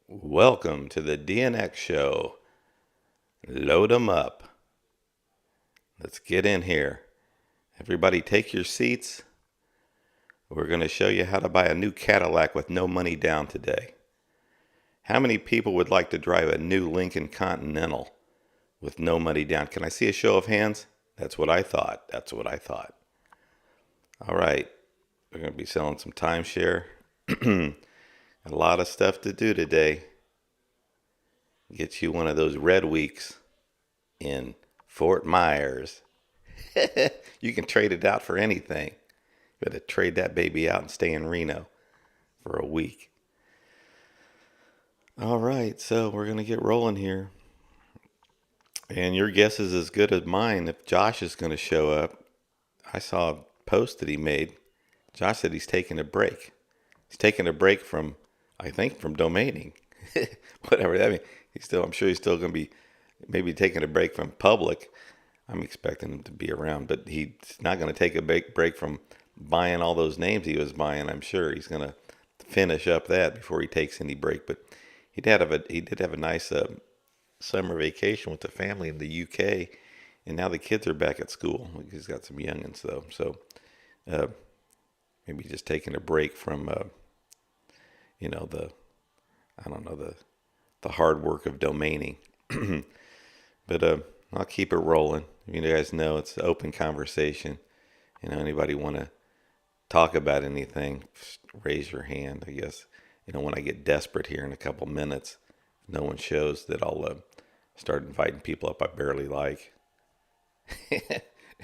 Welcome to the DNX Show. Load 'em up. Let's get in here. Everybody take your seats. We're going to show you how to buy a new Cadillac with no money down today. How many people would like to drive a new Lincoln Continental with no money down? Can I see a show of hands? That's what I thought. All right. We're going to be selling some timeshare. A lot of stuff to do today. Get you one of those red weeks in Fort Myers. You can trade it out for anything. You better trade that baby out and stay in Reno for a week. All right, so we're going to get rolling here. And your guess is as good as mine if Josh is going to show up. I saw a post that he made. Josh said he's taking a break. He's taking a break from, I think, from domaining. Whatever that means. I'm sure he's still going to be maybe taking a break from public. I'm expecting him to be around, but he's not going to take a break from buying all those names he was buying. I'm sure he's going to finish up that before he takes any break. But he did have a nice summer vacation with the family in the UK, and now the kids are back at school. He's got some youngins though, so maybe just taking a break from the I don't know the hard work of domaining. But I'll keep it rolling. You guys know it's an open conversation. Anybody want to talk about anything, just raise your hand. I guess, when I get desperate here in a couple minutes, no one shows that I'll start inviting people up I barely like.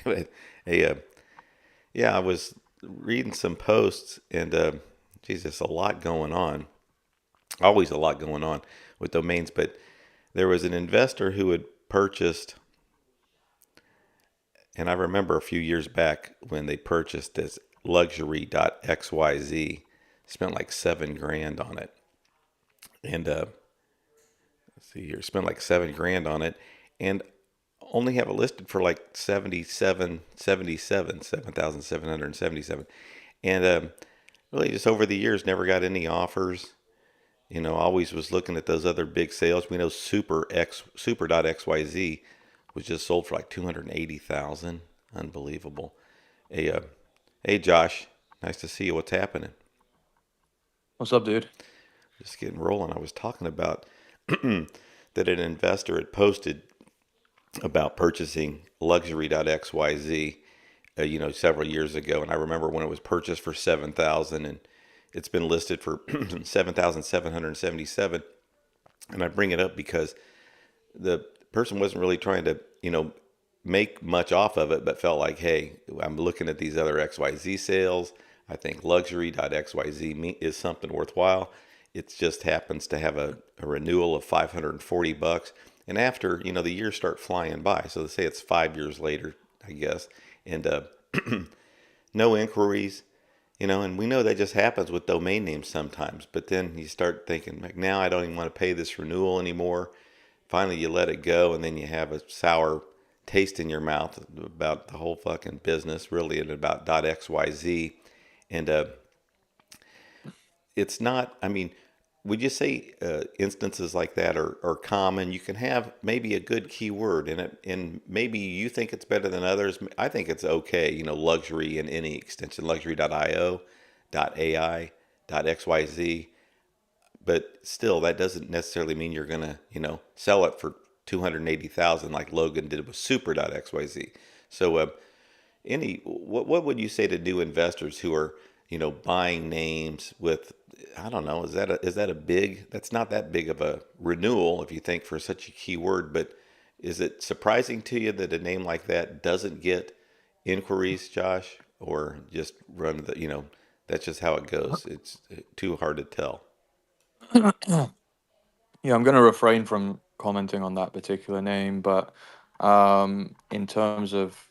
But, hey, yeah, I was reading some posts and, geez, there's a lot going on. Always a lot going on with domains, but there was an investor who had purchased, and I remember a few years back when they purchased this luxury.xyz, spent like $7,000 on it. And let's see here, spent like $7,000 on it, and only have it listed for like 7,777. And really just over the years, never got any offers. Always was looking at those other big sales. We know super.xyz was just sold for like 280,000. Unbelievable. Hey, hey, Josh, nice to see you. What's happening? What's up, dude? Just getting rolling. I was talking about that an investor had posted about purchasing luxury.xyz, several years ago, and I remember when it was purchased for 7,000, and it's been listed for 7,777. And I bring it up because the person wasn't really trying to, make much off of it, but felt like, hey, I'm looking at these other XYZ sales. I think luxury.xyz is something worthwhile. It just happens to have a renewal of $540. And after, the years start flying by. So they say it's 5 years later, I guess. And no inquiries, and we know that just happens with domain names sometimes. But then you start thinking, like, now I don't even want to pay this renewal anymore. Finally, you let it go, and then you have a sour taste in your mouth about the whole fucking business, really, and about .xyz. And it's not, I mean, would you say instances like that are common? You can have maybe a good keyword in it, and maybe you think it's better than others. I think it's okay, luxury in any extension, luxury.io, .ai, .xyz. But still, that doesn't necessarily mean you're gonna, sell it for 280,000 like Logan did with super.xyz. So what would you say to new investors who are, buying names with, I don't know, is that a big, that's not that big of a renewal if you think for such a key word, but is it surprising to you that a name like that doesn't get inquiries, Josh, or just run the, that's just how it goes. It's too hard to tell. Yeah, I'm going to refrain from commenting on that particular name, but in terms of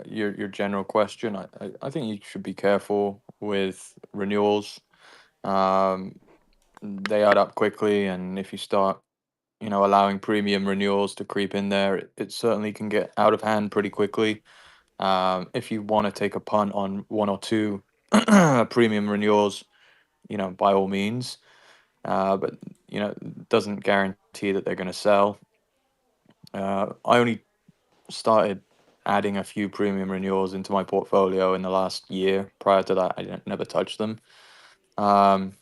your general question, I think you should be careful with renewals. Um, they add up quickly, and if you start, allowing premium renewals to creep in there, it certainly can get out of hand pretty quickly. If you want to take a punt on one or two premium renewals, by all means. but doesn't guarantee that they're going to sell. I only started adding a few premium renewals into my portfolio in the last year. Prior to that, never touched them. Um,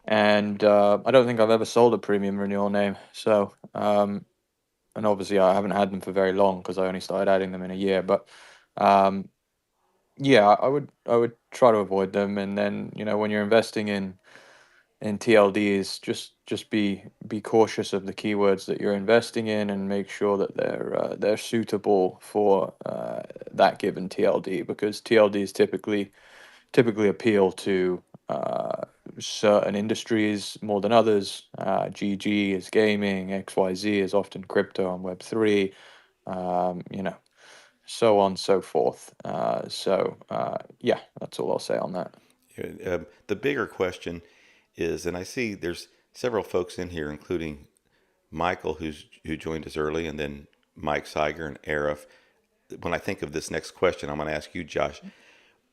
and I don't think I've ever sold a premium renewal name. So, and obviously, I haven't had them for very long because I only started adding them in a year. But um, yeah, I would try to avoid them. And then when you're investing in TLDs, just be cautious of the keywords that you're investing in, and make sure that they're suitable for that given TLD, because TLDs typically appeal to certain industries more than others. GG is gaming, XYZ is often crypto and Web3, so on and so forth. Yeah, that's all I'll say on that. The bigger question is, and I see there's several folks in here, including Michael, who joined us early, and then Mike Seiger and Arif. When I think of this next question, I'm going to ask you, Josh.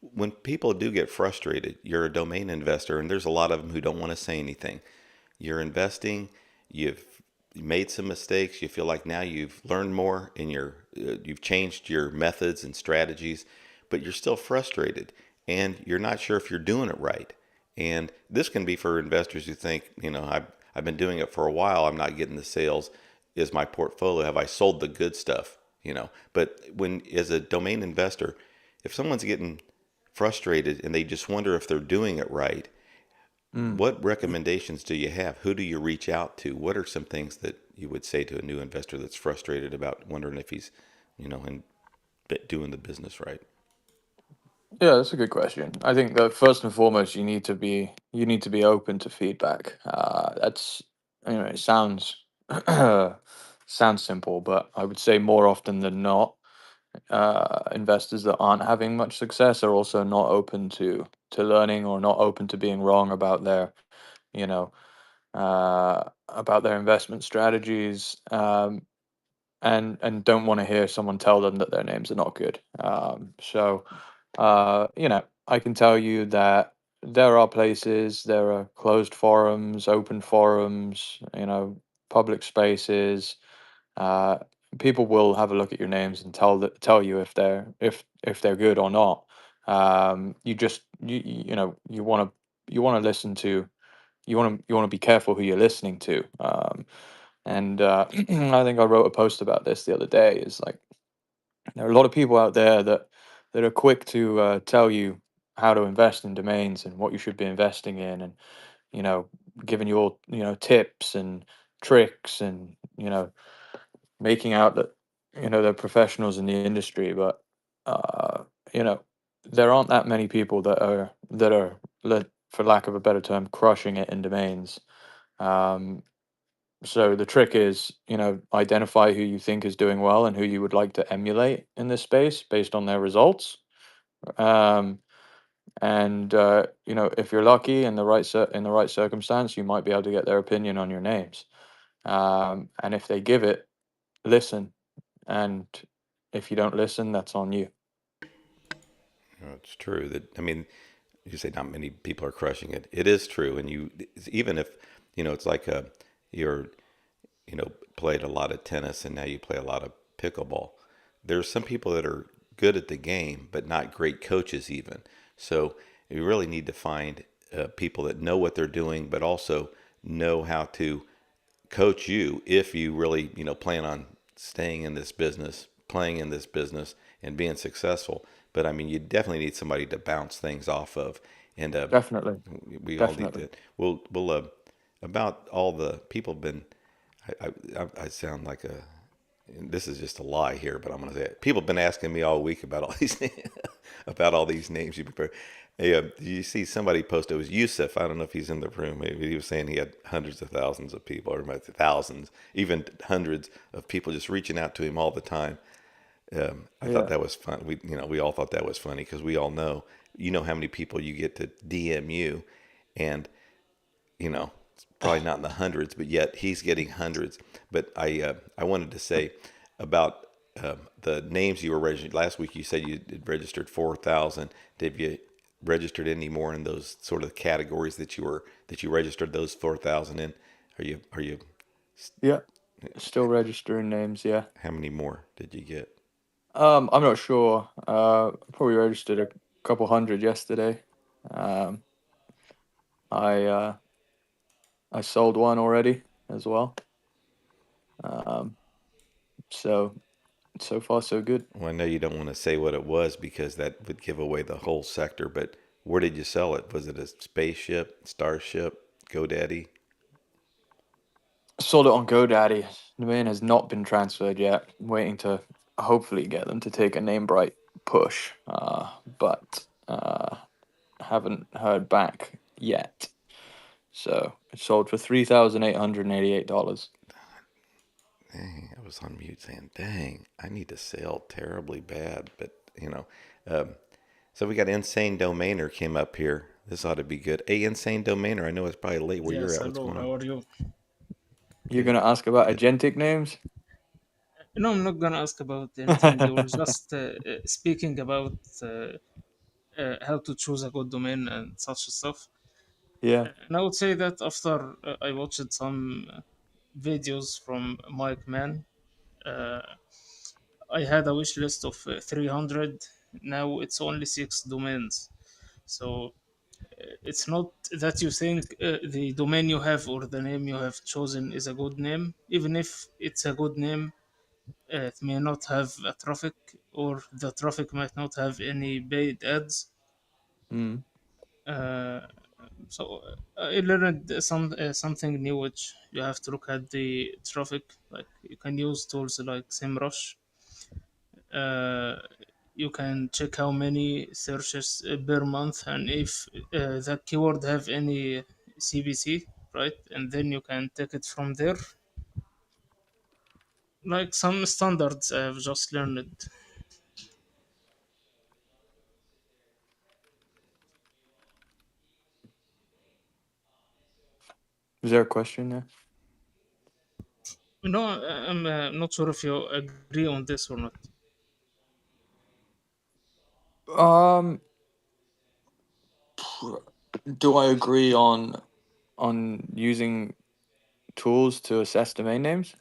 When people do get frustrated, you're a domain investor, and there's a lot of them who don't want to say anything. You're investing, you've made some mistakes, you feel like now you've learned more and you've changed your methods and strategies, but you're still frustrated and you're not sure if you're doing it right. And this can be for investors who think, I've been doing it for a while, I'm not getting the sales. Is my portfolio, have I sold the good stuff? But when, as a domain investor, if someone's getting frustrated and they just wonder if they're doing it right, Mm. what recommendations do you have? Who do you reach out to? What are some things that you would say to a new investor that's frustrated about wondering if he's, in doing the business right? Yeah, that's a good question. I think that first and foremost, you need to be open to feedback. That's it sounds sounds simple, but I would say more often than not, investors that aren't having much success are also not open to learning, or not open to being wrong about you know their investment strategies, and don't want to hear someone tell them that their names are not good. I can tell you that there are places, there are closed forums, open forums, public spaces. Uh, People will have a look at your names and tell you if they're good or not. You just you want to listen to, you want to be careful who you're listening to. And I think I wrote a post about this the other day. Is like, there are a lot of people out there that are quick to tell you how to invest in domains and what you should be investing in, and you know, giving you all tips and tricks, and making out that they're professionals in the industry. But uh, you know, there aren't that many people that are, for lack of a better term, crushing it in domains. Um, so the trick is, identify who you think is doing well and who you would like to emulate in this space based on their results. Um, and if you're lucky, in the right circumstance, you might be able to get their opinion on your names. And if they give it, listen. And if you don't listen, that's on you. It's true that, you say not many people are crushing it. It is true. And even if, it's like you're, played a lot of tennis and now you play a lot of pickleball. There's some people that are good at the game, but not great coaches even. So you really need to find people that know what they're doing, but also know how to coach you if you really, plan on staying in this business, playing in this business, and being successful. But you definitely need somebody to bounce things off of, and Definitely. we all need Definitely. to. We'll about all the people have been. I sound like a. This is just a lie here, but I'm going to say it. People have been asking me all week about all these about all these names you prepare. Hey, you see somebody posted, it was Yusuf. I don't know if he's in the room. Maybe he was saying he had hundreds of thousands of people, or maybe thousands, even hundreds of people just reaching out to him all the time. I thought Yeah. that was fun. We all thought that was funny because we all know, how many people you get to DM you, and it's probably not in the hundreds, but yet he's getting hundreds. But I wanted to say about the names you were registered last week. You said you had registered 4,000. Did you registered anymore in those sort of categories that you registered those 4,000 in? Are you Yeah, still registering names. Yeah. how many more did you get? I'm not sure. Probably registered a couple hundred yesterday. Um, I I sold one already as well. Um, so far so good. Well, I know you don't want to say what it was because that would give away the whole sector, but where did you sell it? Was it a spaceship, Starship, GoDaddy? Sold it on GoDaddy. The domain has not been transferred yet. I'm waiting to hopefully get them to take a name bright push. But haven't heard back yet. So it sold for $3,888. Dang, I was on mute saying, dang, I need to sell terribly bad. But, um, so we got Insane Domainer came up here. This ought to be good. Hey, Insane Domainer, I know it's probably late where you're Yes, at. What's hello, going on? how are you? You're Good. gonna ask about Good. agentic names? No, I'm not gonna ask about anything. You were just speaking about how to choose a good domain and such stuff. Yeah. And I would say that after I watched some videos from Mike Mann, uh, I had a wish list of 300. Now it's only six domains. So it's not that you think the domain you have or the name you have chosen is a good name. Even if it's a good name, it may not have a traffic, or the traffic might not have any paid ads. Mm. Uh, so I learned something new, which you have to look at the traffic. Like you can use tools like SEMrush. Uh, you can check how many searches per month, and if the keyword have any CPC, right? And then you can take it from there. Like some standards I've just learned. Is there a question there? No, I'm not sure if you agree on this or not. Um, do I agree on using tools to assess domain names?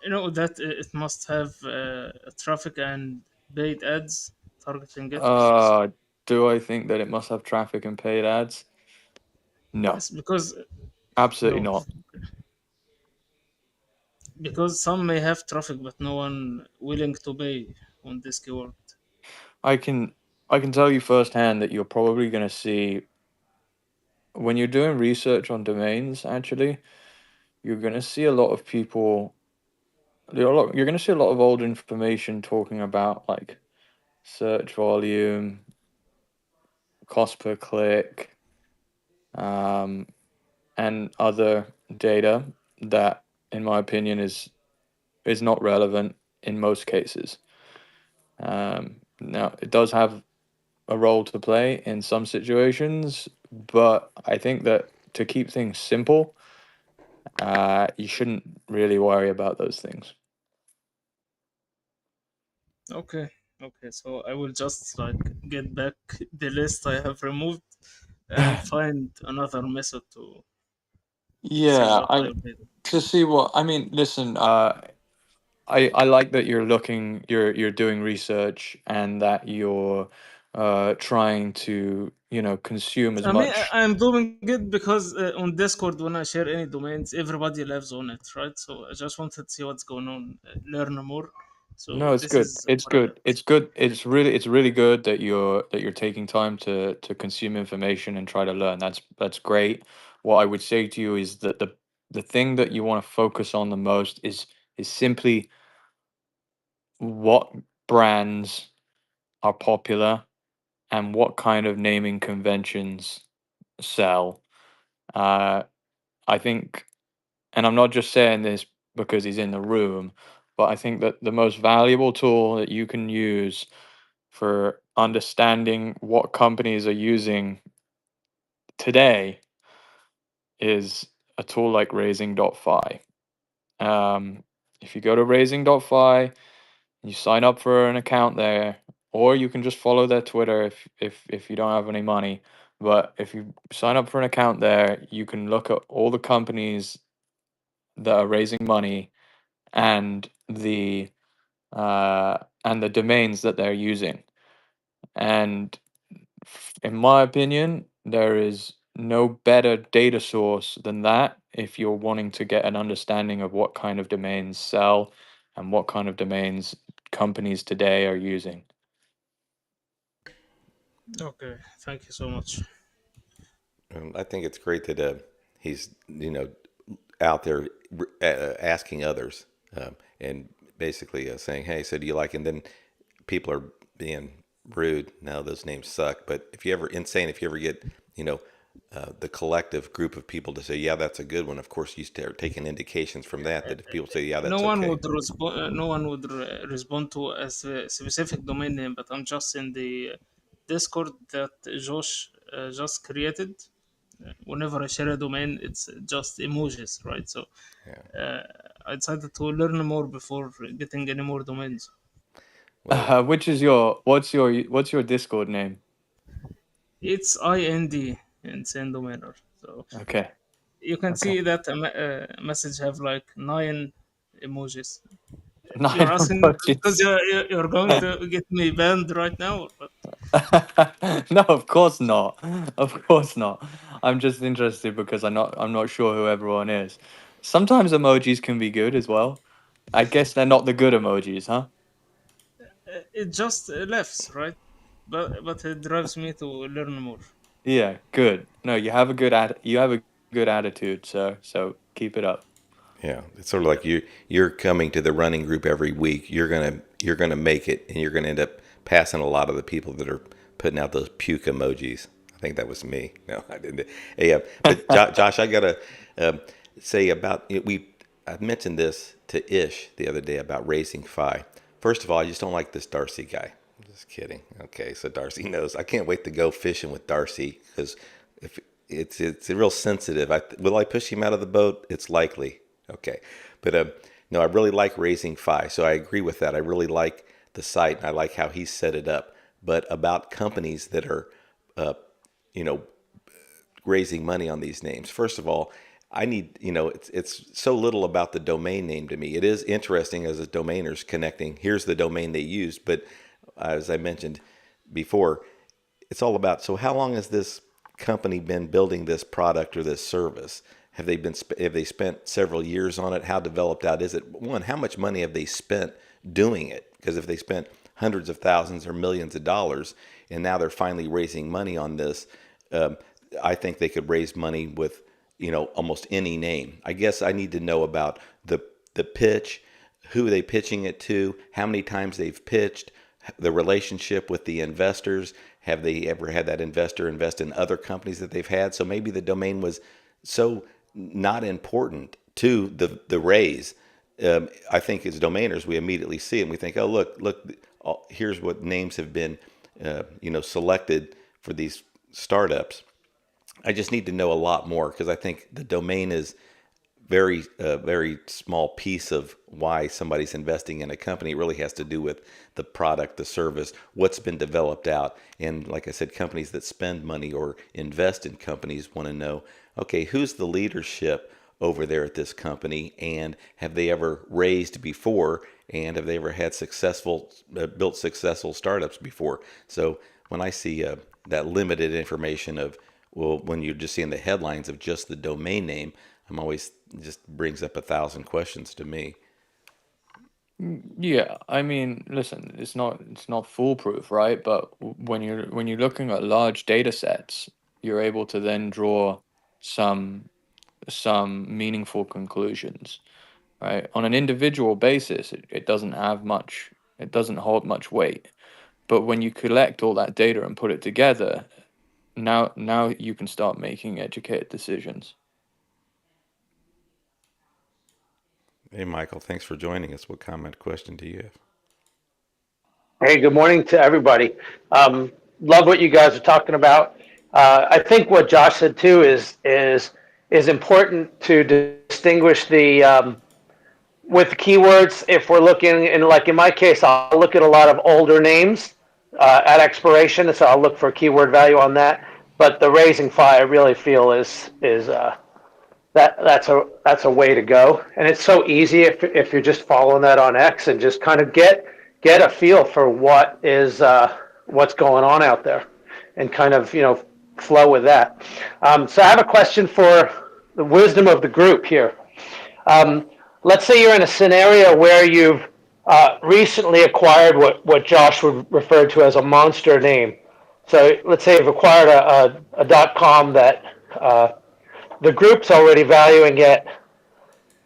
You know that it must have traffic and paid ads targeting it. Uh, do I think that it must have traffic and paid ads? No, Yes, because absolutely no, not. because some may have traffic but no one willing to pay on this keyword. I can I can tell you firsthand that you're probably going to see when you're doing research on domains, actually, you're going to see a lot of people you're going to see a lot of old information talking about like search volume, cost per click, um, and other data that, in my opinion, is not relevant in most cases. Now, it does have a role to play in some situations, but I think that to keep things simple, you shouldn't really worry about those things. Okay, okay, so I will just like get back the list I have removed and find another method to see Yeah, what I I did. to see what I mean. Listen, I like that you're doing research and that you're trying to consume as I mean, much. I'm doing it because on Discord, when I share any domains, everybody lives on it, right? So I just wanted to see what's going on, learn more. No, So it's this good. is It's what I good. got. It's good. It's really good that you're taking time to consume information and try to learn. That's great. What I would say to you is that the thing that you want to focus on the most is simply what brands are popular and what kind of naming conventions sell. Uh, I think, and I'm not just saying this because he's in the room, but I think that the most valuable tool that you can use for understanding what companies are using today is a tool like raising.fi. If you go to raising.fi, you sign up for an account there, or you can just follow their Twitter if you don't have any money. But if you sign up for an account there, you can look at all the companies that are raising money and the domains that they're using. And in my opinion, there is no better data source than that if you're wanting to get an understanding of what kind of domains sell and what kind of domains companies today are using. Okay, thank you so much. I think it's great that he's out there asking others and basically saying, "Hey, so do you like?" And then people are being rude. Now those names suck, but if you ever get the collective group of people to say, "Yeah, that's a good one," of course you start taking indications from that if people say, "Yeah, No that's one okay." would respond. No one would respond to a specific domain name, but I'm just in the Discord that Josh just created. Whenever I share a domain, it's just emojis, right? So Yeah. uh, I decided to learn more before getting any more domains. Well, Which is what's your Discord name? It's IND, insane domainer. So Okay. you can Okay. see that a message have like 9 emojis. You're Nine asking because emojis. you're going to get me banned right now, but No, of course not. Of course not. I'm just interested because I'm not sure who everyone is. Sometimes emojis can be good as well. I guess they're not the good emojis, huh? it just left, right? But it drives me to learn more. Yeah, good. No, you have a good attitude, sir. So keep it up. yeah, it's sort of like you're coming to the running group every week. You're gonna make it, and you're gonna end up passing a lot of the people that are putting out those puke emojis. I think that was me. No, I didn't. Hey, but Josh, I gotta say about I mentioned this to Ish the other day about raising Phi. First of all, I just don't like this Darcy guy. I'm just kidding. Okay, so Darcy knows. I can't wait to go fishing with Darcy because if it's real sensitive. Will I push him out of the boat? It's likely. Okay, but no, I really like raising Phi, so I agree with that. I really like the site and I like how he set it up. But about companies that are, you know, raising money on these names. First of all, I need, it's so little about the domain name to me. It is interesting as a domainers connecting. Here's the domain they used, but as I mentioned before, it's all about. So how long has this company been building this product or this service? Have they spent several years on it? How developed out is it? One, how much money have they spent doing it? Because if they spent hundreds of thousands or millions of dollars, and now they're finally raising money on this, um, I think they could raise money with almost any name. I guess I need to know about the pitch, who are they pitching it to, how many times they've pitched, the relationship with the investors. Have they ever had that investor invest in other companies that they've had? So maybe the domain was so not important to the raise. I think as domainers, we immediately see it and we think, oh, look, here's what names have been, selected for these startups. I just need to know a lot more because I think the domain is very small piece of why somebody's investing in a company. It really has to do with the product, the service, what's been developed out. And like I said, companies that spend money or invest in companies want to know, okay, who's the leadership over there at this company, and have they ever raised before, and have they ever had built successful startups before? So when I see that limited information of, well, when you're just seeing the headlines of just the domain name, I'm always just brings up 1,000 questions to me. Yeah, I mean, listen, it's not foolproof, right? But when you're looking at large data sets, you're able to then draw some some meaningful conclusions, right? On an individual basis, it doesn't have much, it doesn't hold much weight. But when you collect all that data and put it together, now you can start making educated decisions. Hey, Michael, thanks for joining us. What comment, question do you have? Hey, good morning to everybody. Love what you guys are talking about. I think what Josh said too is important to distinguish the with keywords. If we're looking in, like in my case, I'll look at a lot of older names at expiration, so I'll look for keyword value on that. But the raising fly, I really feel is that's a way to go, and it's so easy if you're just following that on X and just kind of get a feel for what's going on out there, and kind of flow with that. So I have a question for the wisdom of the group here. Let's say you're in a scenario where you've recently acquired what Josh would refer to as a monster name. So let's say you've acquired a .com that the group's already valuing at,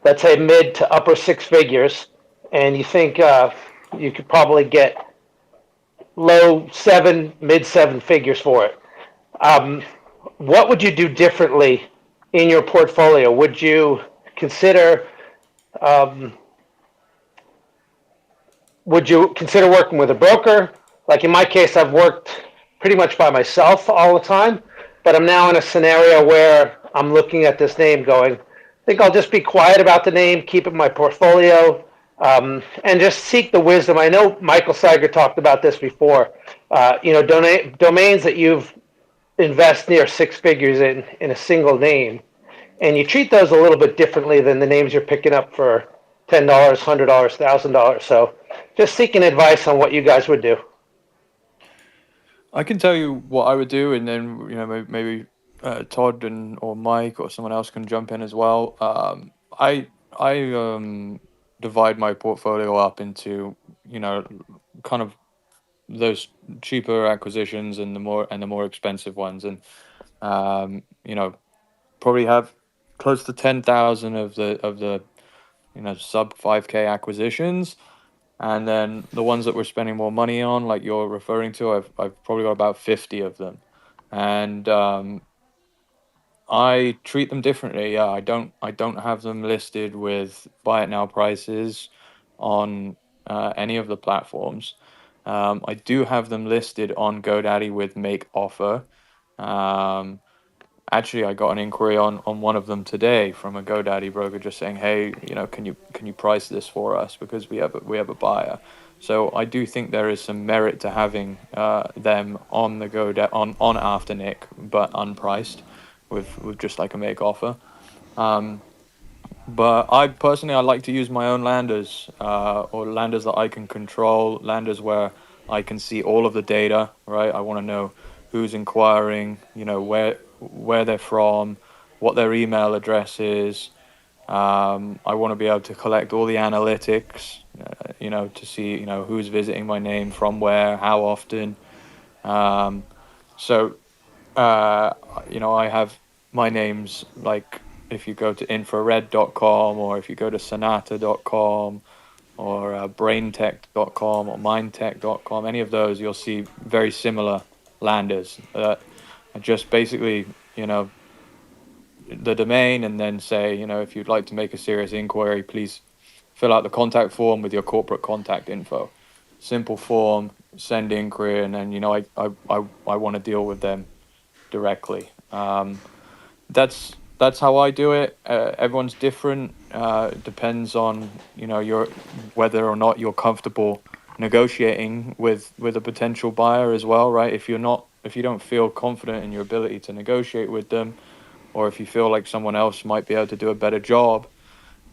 let's say, mid to upper six figures, and you think you could probably get low seven, mid seven figures for it. What would you do differently in your portfolio? Would you consider um, working with a broker? Like in my case, I've worked pretty much by myself all the time, but I'm now in a scenario where I'm looking at this name going, I think I'll just be quiet about the name, keep it in my portfolio, and just seek the wisdom. I know Michael Seiger talked about this before. Domains that you've invest near six figures in a single name, and you treat those a little bit differently than the names you're picking up for $10, $100, $1,000. So, just seeking advice on what you guys would do. I can tell you what I would do, and then maybe Todd or Mike or someone else can jump in as well. I divide my portfolio up into kind of those cheaper acquisitions and the more expensive ones, and probably have close to 10,000 of the sub 5K acquisitions. And then the ones that we're spending more money on, like you're referring to, I've probably got about 50 of them, and I treat them differently. Yeah, I don't have them listed with buy it now prices on any of the platforms. I do have them listed on GoDaddy with make offer. Um, Actually, I got an inquiry on one of them today from a GoDaddy broker, just saying, "Hey, can you price this for us because we have a buyer." So I do think there is some merit to having them on the GoDaddy on Afternick, but unpriced, with just like a make offer. Um, but I like to use my own landers, or landers that I can control, landers where I can see all of the data, right? I want to know who's inquiring, where they're from, what their email address is. I want to be able to collect all the analytics, to see, who's visiting my name, from where, how often. Um, so I have my names, like if you go to infrared.com, or if you go to sonata.com, or braintech.com or mindtech.com, any of those, you'll see very similar landers that are just basically, the domain, and then say, if you'd like to make a serious inquiry, please fill out the contact form with your corporate contact info. Simple form, send inquiry, and then, I want to deal with them directly. That's how I do it. Everyone's different. Depends on your whether or not you're comfortable negotiating with a potential buyer as well, right? If you don't feel confident in your ability to negotiate with them, or if you feel like someone else might be able to do a better job,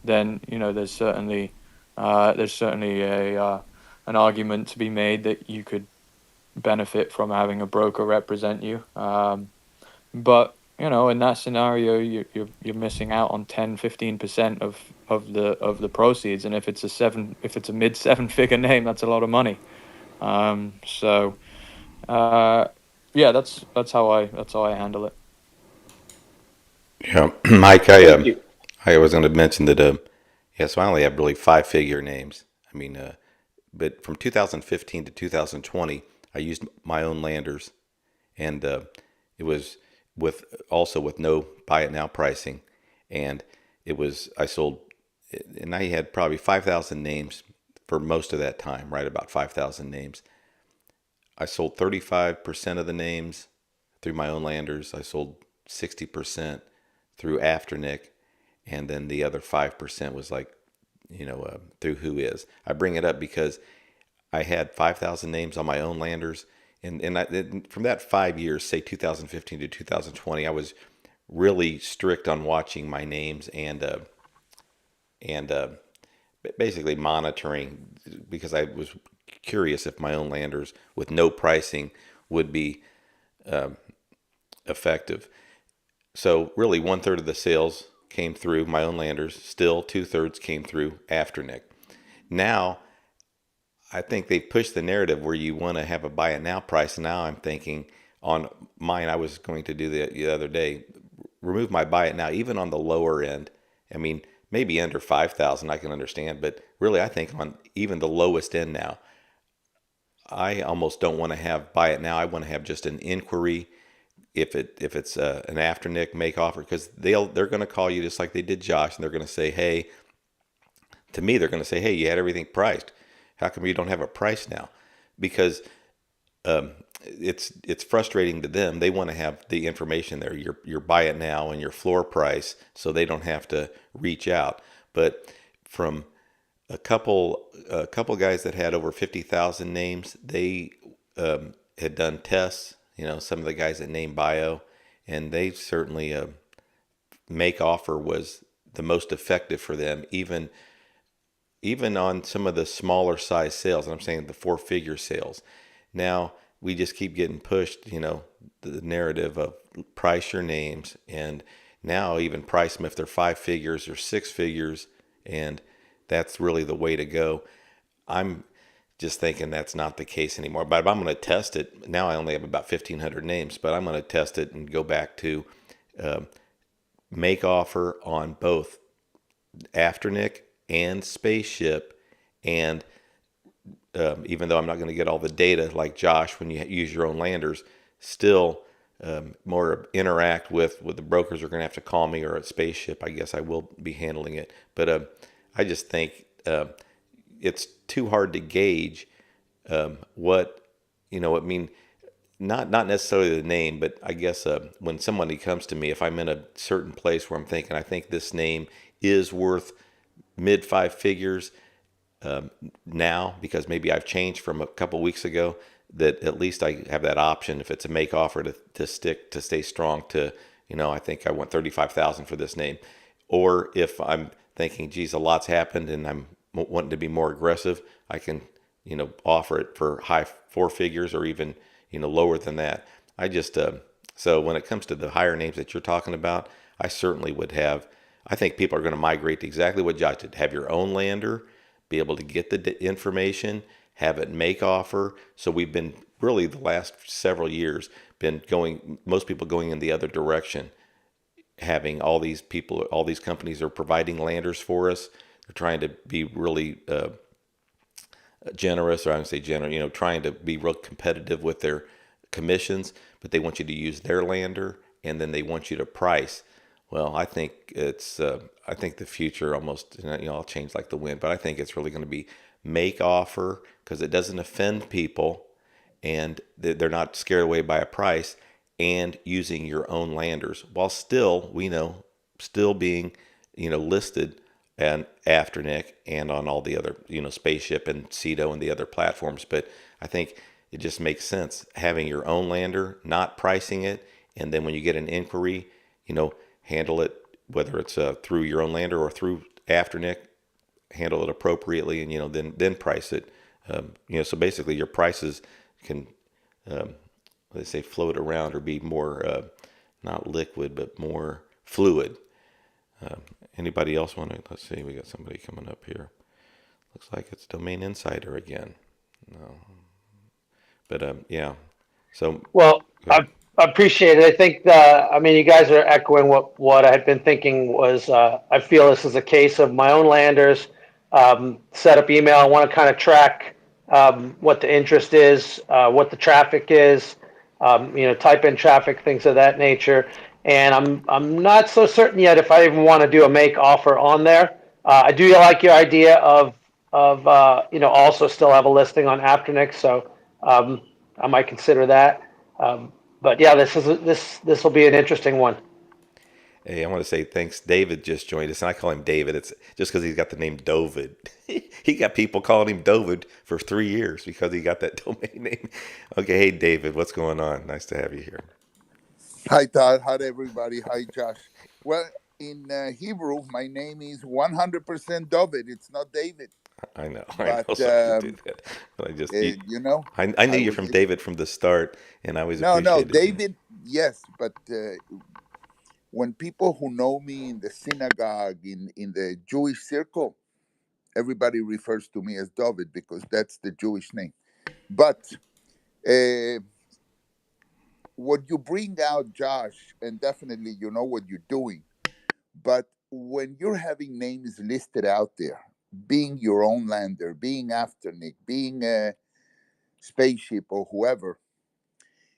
then there's certainly a an argument to be made that you could benefit from having a broker represent you. But in that scenario, you're missing out on 10-15% of the proceeds, and if it's a mid seven figure name, that's a lot of money. So yeah, that's how I handle it. Yeah, Mike, Thank you. I was going to mention that yeah, so I only have really 5-figure names. I mean, but from 2015 to 2020, I used my own landers, and it was with no buy it now pricing, and I sold, and I had probably 5,000 names for most of that time, right about 5,000 names. I sold 35% of the names through my own landers. I sold 60% through Afternick, and then the other 5% was like, through Who Is. I bring it up because I had 5,000 names on my own landers. And from that 5 years, say 2015 to 2020, I was really strict on watching my names and basically monitoring, because I was curious if my own landers with no pricing would be effective. So really, 1/3 of the sales came through my own landers. Still, 2/3 came through Afternic. Now, I think they've pushed the narrative where you want to have a buy it now price. Now I'm thinking on mine, I was going to do the other day, remove my buy it now, even on the lower end. I mean, maybe under 5,000, I can understand, but really, I think on even the lowest end now, I almost don't want to have buy it now. I want to have just an inquiry if it's an Afternic make offer, because they're going to call you just like they did Josh, and they're going to say, hey, to me, they're going to say, hey, you had everything priced. How come you don't have a price now? Because it's frustrating to them. They want to have the information there, your buy it now and your floor price, so they don't have to reach out. But from a couple guys that had over 50,000 names, they had done tests. Some of the guys at Name Bio, and they certainly make offer was the most effective for them, even on some of the smaller size sales. And I'm saying the 4-figure sales. Now we just keep getting pushed, the narrative of price your names, and now even price them if they're 5 figures or 6 figures, and that's really the way to go. I'm just thinking that's not the case anymore. But I'm going to test it. Now I only have about 1,500 names, but I'm going to test it and go back to make offer on both Afternic and Spaceship. And even though I'm not going to get all the data like Josh when you use your own landers, still more interact with the brokers are going to have to call me, or at Spaceship, I guess I will be handling it. But I just think it's too hard to gauge what, I mean, not necessarily the name, but I guess when somebody comes to me, if I'm in a certain place where I'm thinking, I think this name is worth mid 5 figures now, because maybe I've changed from a couple weeks ago, that at least I have that option if it's a make offer to stay strong to, I think I want 35,000 for this name. Or if I'm thinking, geez, a lot's happened and I'm wanting to be more aggressive, I can, offer it for high 4 figures or even, lower than that. I just, so when it comes to the higher names that you're talking about, I certainly would have, I think people are going to migrate to exactly what Josh did. Have your own lander, be able to get the information, have it make offer. So we've been really the last several years most people going in the other direction, having all these companies are providing landers for us. They're trying to be really generous, or I would say generous, trying to be real competitive with their commissions, but they want you to use their lander, and then they want you to price. Well, I think I think the future almost, I'll change like the wind, but I think it's really going to be make offer, because it doesn't offend people, and they're not scared away by a price, and using your own landers while still being, listed and Afternic and on all the other, Spaceship and Cedo and the other platforms. But I think it just makes sense having your own lander, not pricing it, and then when you get an inquiry, handle it, whether it's through your own lander or through Afternic, handle it appropriately, and then price it. So basically your prices can, let's say, float around or be more not liquid but more fluid. Anybody else want to? Let's see, we got somebody coming up here. Looks like it's Domain Insider again. No, but yeah. So well, I appreciate it. I think you guys are echoing what I had been thinking was. I feel this is a case of my own landers. Set up email. I want to kind of track what the interest is, what the traffic is. Type in traffic, things of that nature. And I'm not so certain yet if I even want to do a make offer on there. I do like your idea of also still have a listing on Afternic, so I might consider that. But yeah, this will be an interesting one. Hey, I want to say thanks. David just joined us, and I call him David. It's just because he's got the name Dovid. He got people calling him Dovid for 3 years because he got that domain name. Okay, hey David, what's going on? Nice to have you here. Hi, Todd. Hi, everybody. Hi, Josh. Well, in Hebrew, my name is 100% David. It's not David. I know But, something to do that. But I just, you know, I knew I you was from able. David from the start, and I always No, appreciated you. David, yes. But when people who know me in the synagogue, in the Jewish circle, everybody refers to me as David because that's the Jewish name. But what you bring out, Josh, and definitely you know what you're doing. But when you're having names listed out there, being your own lander, being Afternic, being a spaceship or whoever,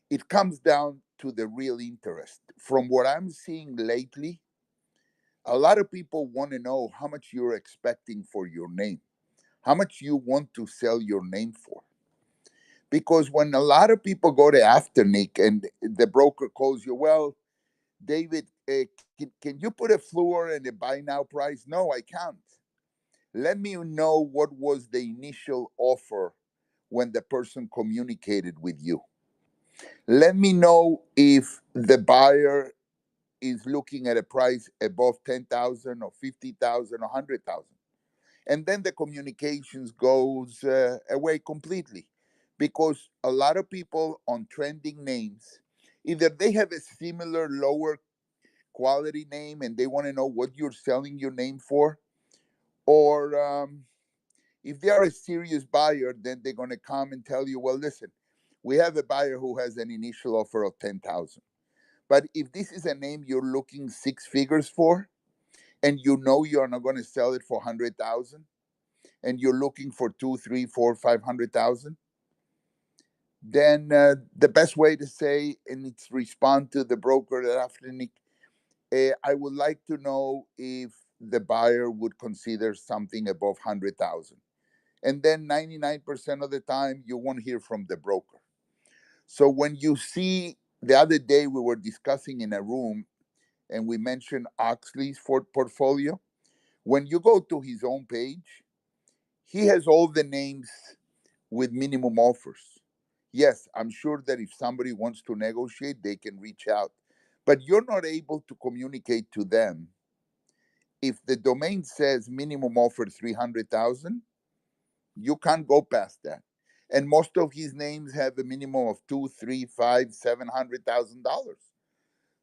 it comes down to the real interest. From what I'm seeing lately, a lot of people want to know how much you're expecting for your name, how much you want to sell your name for. Because when a lot of people go to Afternic and the broker calls you, well, David, can you put a floor and a buy now price? No, I can't. Let me know what was the initial offer when the person communicated with you. Let me know if the buyer is looking at a price above 10,000 or 50,000 or 100,000. And then the communications goes away completely because a lot of people on trending names, either they have a similar lower quality name and they want to know what you're selling your name for, or if they are a serious buyer, then they're going to come and tell you, well, listen, we have a buyer who has an initial offer of 10,000. But if this is a name you're looking 6 figures for, and you know you're not going to sell it for 100,000, and you're looking for 2, 3, 4, 500,000, then the best way to say and it's respond to the broker that after Nick, I would like to know if the buyer would consider something above 100,000. And then 99% of the time, you won't hear from the broker. So when you see, the other day we were discussing in a room and we mentioned Oxley's portfolio. When you go to his own page, he has all the names with minimum offers. Yes, I'm sure that if somebody wants to negotiate, they can reach out. But you're not able to communicate to them. If the domain says minimum offer 300,000, you can't go past that. And most of his names have a minimum of 2, 3, 5, $700,000.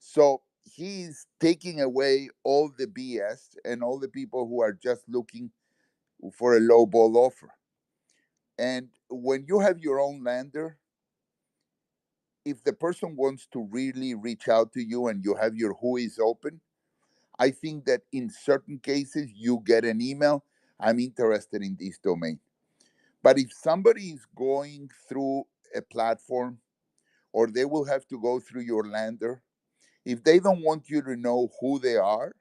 So he's taking away all the BS and all the people who are just looking for a low ball offer. And when you have your own lander, if the person wants to really reach out to you and you have your WHOIS open, I think that in certain cases you get an email, I'm interested in this domain. But if somebody is going through a platform or they will have to go through your lander, if they don't want you to know who they are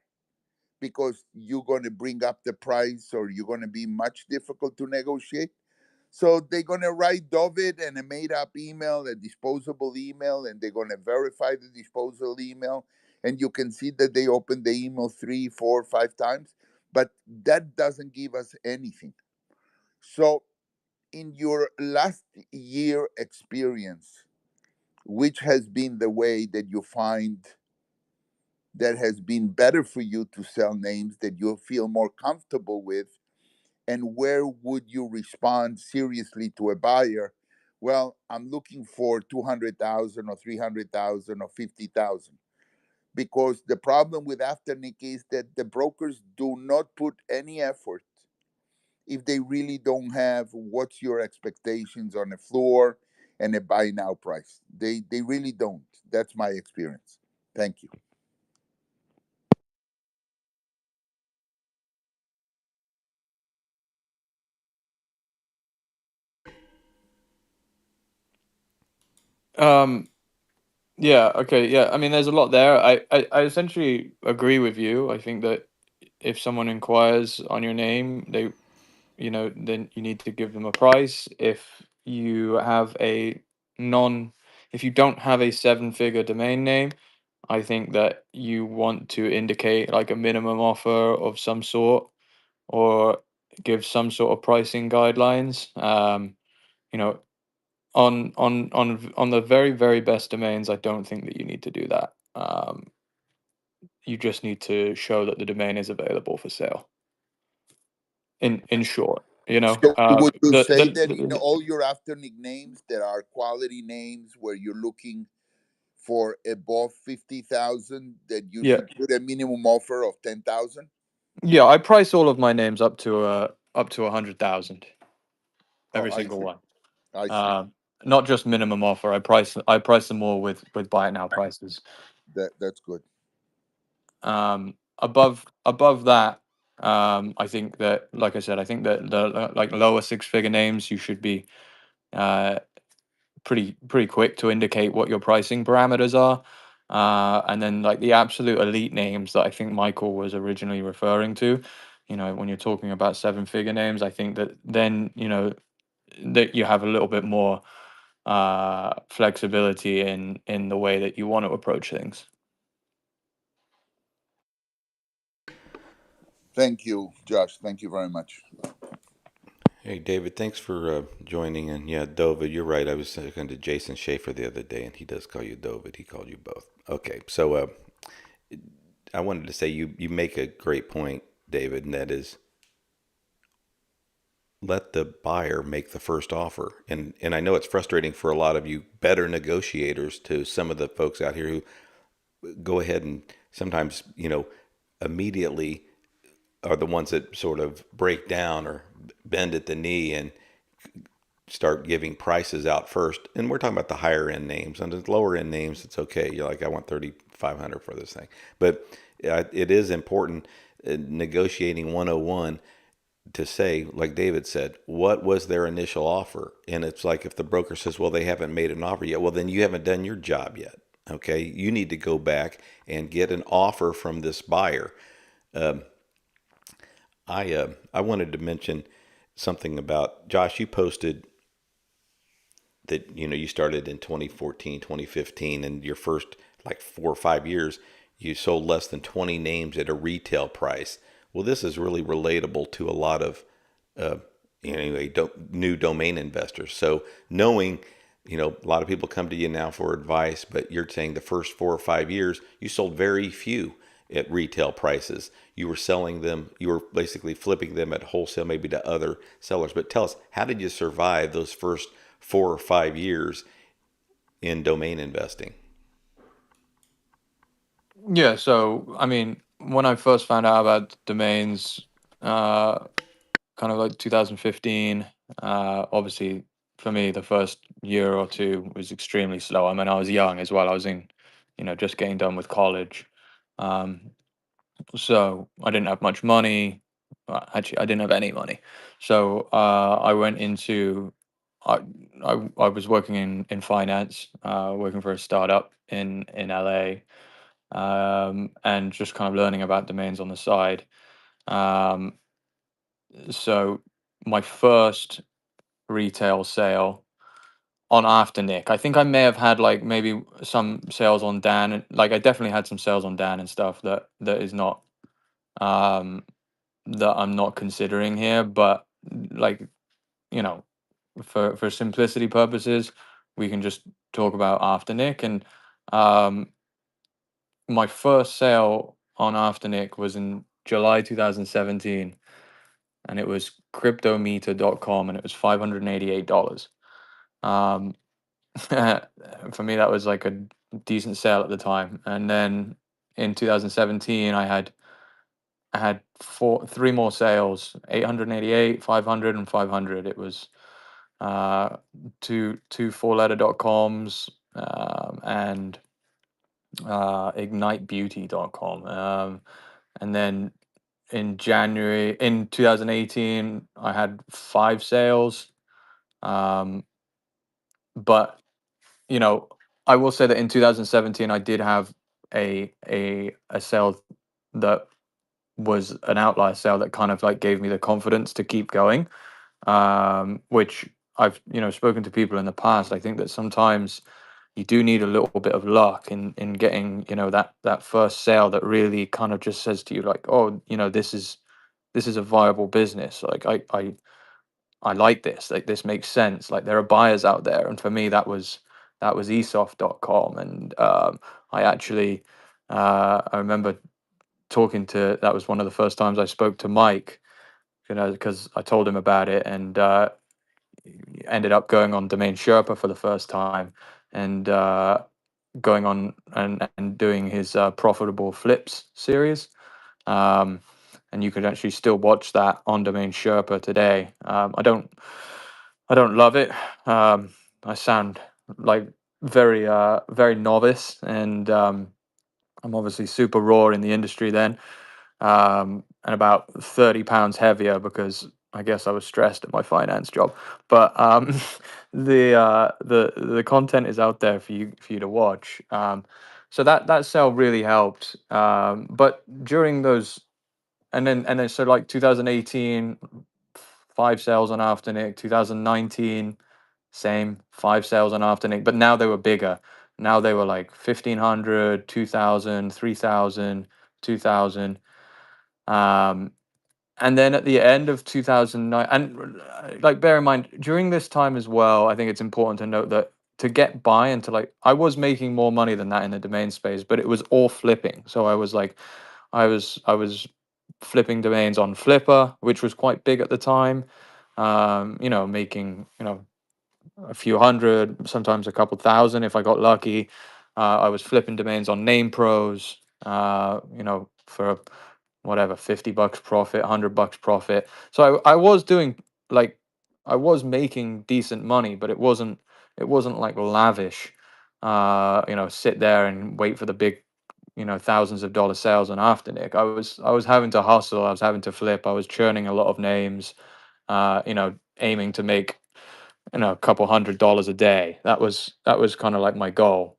because you're going to bring up the price or you're going to be much difficult to negotiate, so they're going to write David and a made up email, a disposable email, and they're going to verify the disposable email. And you can see that they opened the email 3, 4, 5 times, but that doesn't give us anything. So in your last year experience, which has been the way that you find that has been better for you to sell names that you feel more comfortable with, and where would you respond seriously to a buyer? Well, I'm looking for 200,000 or 300,000 or 50,000. Because the problem with Afternic is that the brokers do not put any effort if they really don't have what's your expectations on a floor and a buy now price. They really don't. That's my experience. Thank you. Yeah, okay, yeah. I mean, there's a lot there. I essentially agree with you. I think that if someone inquires on your name, then you need to give them a price. If you have a non, if you don't have a 7-figure domain name, I think that you want to indicate like a minimum offer of some sort, or give some sort of pricing guidelines. You know, on the very very best domains, I don't think that you need to do that. You just need to show that the domain is available for sale. In short, So would you say that in the all your after nicknames there are quality names where you're looking for above 50,000 that you yeah, should put a minimum offer of 10,000? yeah, I price all of my names up to 100,000, Oh, every I single see. one. I see. Not just minimum offer. I price them all with buy it now prices. That's good. Above that, I think that, like I said, I think that the like lower six-figure names, you should be uh pretty quick to indicate what your pricing parameters are. And then like the absolute elite names that I think Michael was originally referring to, when you're talking about seven-figure names, I think that then, that you have a little bit more flexibility in the way that you want to approach things. Thank you, Josh. Thank you very much. Hey, David, thanks for joining. And yeah, Dovid, you're right. I was talking to Jason Schaefer the other day, and he does call you Dovid. He called you both. Okay, so I wanted to say you make a great point, David, and that is let the buyer make the first offer. And I know it's frustrating for a lot of you better negotiators, to some of the folks out here who go ahead and sometimes, immediately are the ones that sort of break down or bend at the knee and start giving prices out first. And we're talking about the higher end names. On the lower end names, it's okay. You're like, I want 3,500 for this thing. But it is important, negotiating 101, to say, like David said, what was their initial offer? And it's like, if the broker says, well, they haven't made an offer yet, well, then you haven't done your job yet. Okay. You need to go back and get an offer from this buyer. I wanted to mention something about, Josh, you posted that you started in 2014, 2015, and your first like 4 or 5 years you sold less than 20 names at a retail price. Well, this is really relatable to a lot of new domain investors. So knowing, a lot of people come to you now for advice, but you're saying the first 4 or 5 years you sold very few at retail prices. You were selling them, you were basically flipping them at wholesale, maybe to other sellers. But tell us, how did you survive those first 4 or 5 years in domain investing? Yeah, so I mean, when I first found out about domains, kind of like 2015, obviously for me, the first year or two was extremely slow. I mean, I was young as well. I was in, just getting done with college. Um, so I didn't have much money. Well, actually, I didn't have any money. So I went into, I was working in finance, working for a startup in LA, and just kind of learning about domains on the side. Um, so my first retail sale on Afternic, I think I may have had like maybe some sales on Dan, and like I definitely had some sales on Dan and stuff that is not um that I'm not considering here, but like, you know, for simplicity purposes, we can just talk about Afternic. And um my first sale on Afternic was in July 2017, and it was cryptometer.com, and it was $588. Um, for me, that was like a decent sale at the time. And then in 2017, I had three more sales: 888, 500, and 500. It was two four-letter.coms, and ignitebeauty.com. And then in 2018, I had five sales. But I will say that in 2017, I did have a sale that was an outlier sale that kind of like gave me the confidence to keep going. Which I've spoken to people in the past. I think that sometimes you do need a little bit of luck in getting, you know, that first sale that really kind of just says to you like, oh, you know, this is a viable business. Like I like this. Like this makes sense. Like there are buyers out there. And for me, that was esoft.com. And I actually I remember talking to, that was one of the first times I spoke to Mike, you know, because I told him about it, and ended up going on Domain Sherpa for the first time, and going on and doing his profitable flips series. And you could actually still watch that on Domain Sherpa today. I don't love it. I sound like very novice, and I'm obviously super raw in the industry then, and about 30 pounds heavier because I guess I was stressed at my finance job. But the content is out there for you to watch. So that sale really helped. But during those, and then so like 2018, 5 sales on Afternic. 2019, same, 5 sales on Afternic. But now they were bigger. Now they were like 1,500, 2,000, 3,000, 2,000. And then at the end of 2009, and like bear in mind, during this time as well, I think it's important to note that to get by and to like, I was making more money than that in the domain space, but it was all flipping. So I was like, I was flipping domains on Flipper, which was quite big at the time. You know, making, you know, a few hundred, sometimes a couple thousand if I got lucky. I was flipping domains on Name Pros, you know, for whatever, $50 profit, $100 profit. So I was doing like, I was making decent money, but it wasn't like lavish. You know, sit there and wait for the big, you know, thousands of dollar sales on Afternic. I was having to hustle. I was having to flip. I was churning a lot of names. You know, aiming to make, you know, a couple $100 a day. That was kind of like my goal.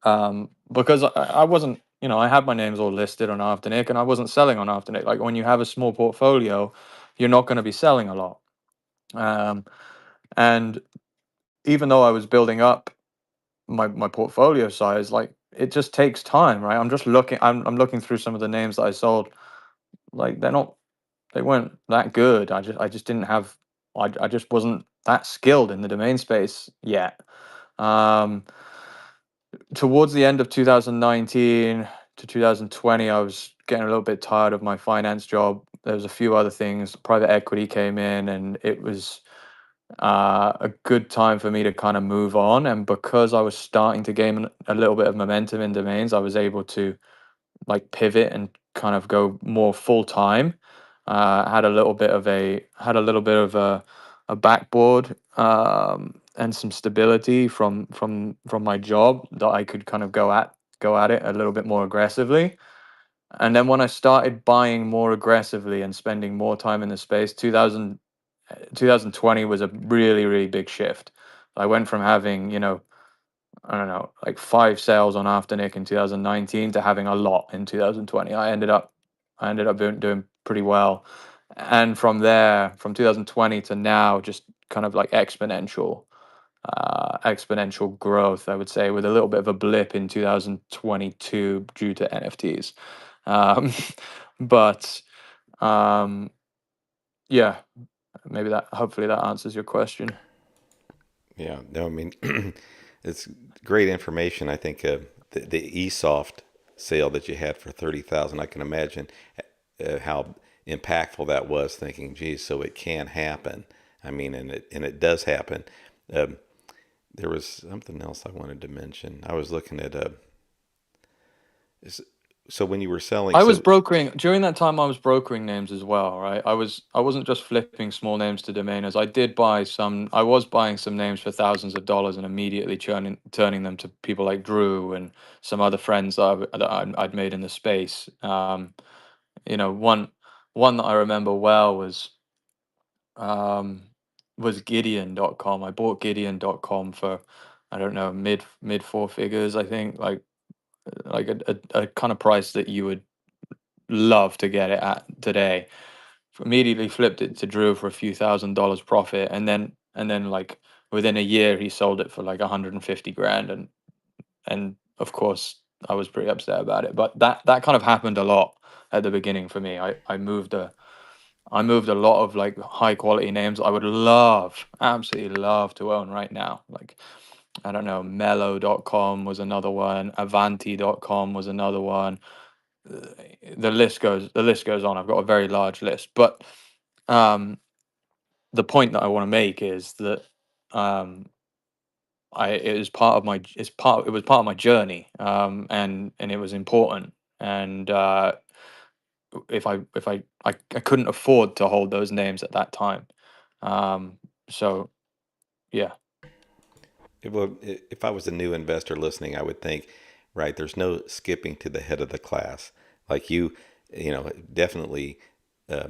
Because I wasn't, you know, I had my names all listed on Afternic, and I wasn't selling on Afternic. Like when you have a small portfolio, you're not going to be selling a lot. And even though I was building up my portfolio size, like it just takes time, right? I'm looking through some of the names that I sold. Like they weren't that good. I just didn't have, I just wasn't that skilled in the domain space yet. Um, Towards the end of 2019 to 2020, I was getting a little bit tired of my finance job. There was a few other things. Private equity came in, and it was a good time for me to kind of move on. And because I was starting to gain a little bit of momentum in domains, I was able to like pivot and kind of go more full time. Had a backboard, and some stability from my job that I could kind of go at it a little bit more aggressively. And then when I started buying more aggressively and spending more time in the space, 2020 was a really, really big shift. I went from having, you know, I don't know, like 5 sales on Afternic in 2019 to having a lot in 2020. I ended up doing pretty well. And from there, from 2020 to now, just kind of like exponential growth, I would say, with a little bit of a blip in 2022 due to NFTs. Um, but yeah, maybe hopefully that answers your question. Yeah, no, I mean, it's great information. I think the eSoft sale that you had for 30,000, I can imagine how impactful that was. Thinking, geez, so it can happen. I mean, and it does happen. Um, there was something else I wanted to mention. I was looking at so when you were selling, I was so brokering during that time. I was brokering names as well, right? I wasn't just flipping small names to domainers. I was buying some names for thousands of dollars and immediately turning them to people like Drew and some other friends I'd made in the space. You know, one that I remember well um, was Gideon.com. I bought Gideon.com for, I don't know, mid four figures, I think, like a kind of price that you would love to get it at today. Immediately flipped it to Drew for a few $1,000s profit, and then like within a year he sold it for like 150 grand, and of course I was pretty upset about it. But that kind of happened a lot at the beginning for me. I moved a lot of like high quality names I would absolutely love to own right now. Like, I don't know, mellow.com was another one, avanti.com was another one. The list goes on. I've got a very large list. But the point that I want to make is that it was part of my journey, and it was important. And if I couldn't afford to hold those names at that time. So yeah. Well, if I was a new investor listening, I would think, right, there's no skipping to the head of the class. Like definitely, uh,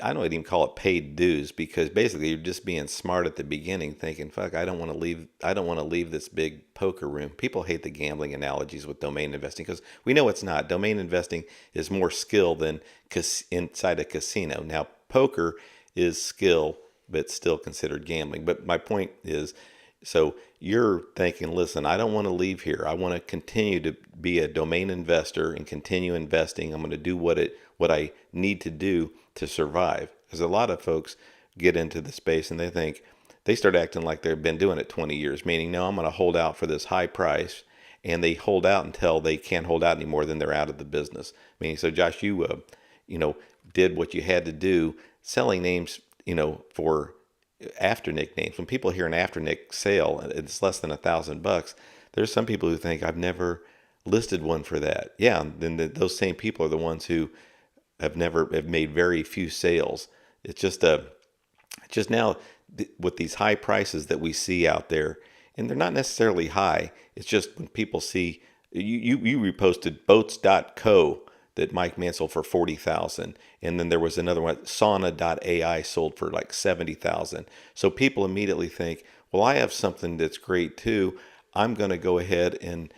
I don't even call it paid dues, because basically you're just being smart at the beginning, thinking, "Fuck, I don't want to leave. I don't want to leave this big poker room." People hate the gambling analogies with domain investing because we know it's not. Domain investing is more skill than inside a casino. Now, poker is skill, but still considered gambling. But my point is, so you're thinking, listen, I don't want to leave here. I want to continue to be a domain investor and continue investing. I'm going to do what I need to do to survive. Because a lot of folks get into the space and they start acting like they've been doing it 20 years, meaning, no, I'm going to hold out for this high price. And they hold out until they can't hold out anymore, then they're out of the business. Meaning, so Josh, you did what you had to do, selling names, for after nicknames. When people hear an after nick sale, it's less than $1,000. There's some people who think, I've never listed one for that. Yeah, then those same people are the ones who have made very few sales. It's just now with these high prices that we see out there, and they're not necessarily high. It's just when people see you reposted boats.co that Mike Mansell for 40,000, and then there was another one, sauna.ai, sold for like 70,000. So people immediately think, well, I have something that's great too. I'm going to go ahead and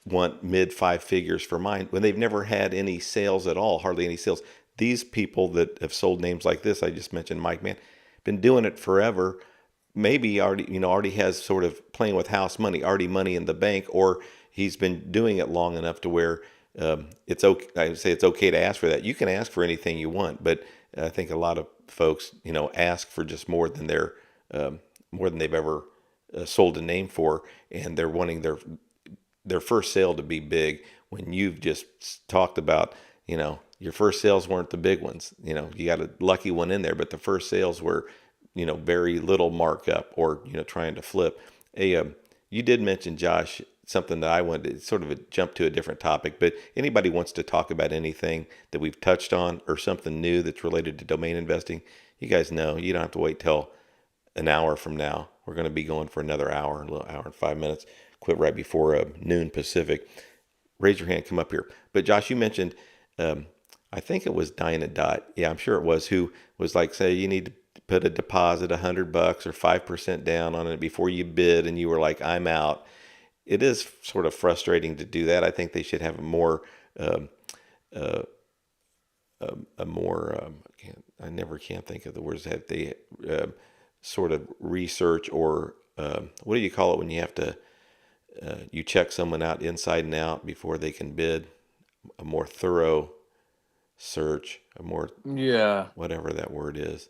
want mid 5 figures for mine, when they've never had any sales at all, hardly any sales. These people that have sold names like this, I just mentioned, Mike, man, been doing it forever. Maybe already has sort of playing with house money, already money in the bank, or he's been doing it long enough to where it's okay. I would say it's okay to ask for that. You can ask for anything you want, but I think a lot of folks, ask for just more than they've ever sold a name for, and they're wanting their first sale to be big. When you've just talked about, your first sales weren't the big ones. You got a lucky one in there, but the first sales were, very little markup, or, trying to flip. You did mention, Josh, something that I wanted to sort of jump to a different topic, but anybody wants to talk about anything that we've touched on or something new that's related to domain investing, you guys know, you don't have to wait till an hour from now. We're going to be going for another hour, a little hour and 5 minutes. Quit right before noon Pacific. Raise your hand, come up here. But Josh, you mentioned, I think it was Dynadot. Yeah, I'm sure it was, who was like, say, you need to put a deposit, $100 or 5% down on it before you bid, and you were like, I'm out. It is sort of frustrating to do that. I think they should have a more, I never can think of the words, that they sort of research, or what do you call it when you have to, you check someone out inside and out before they can bid? A more thorough search, whatever that word is.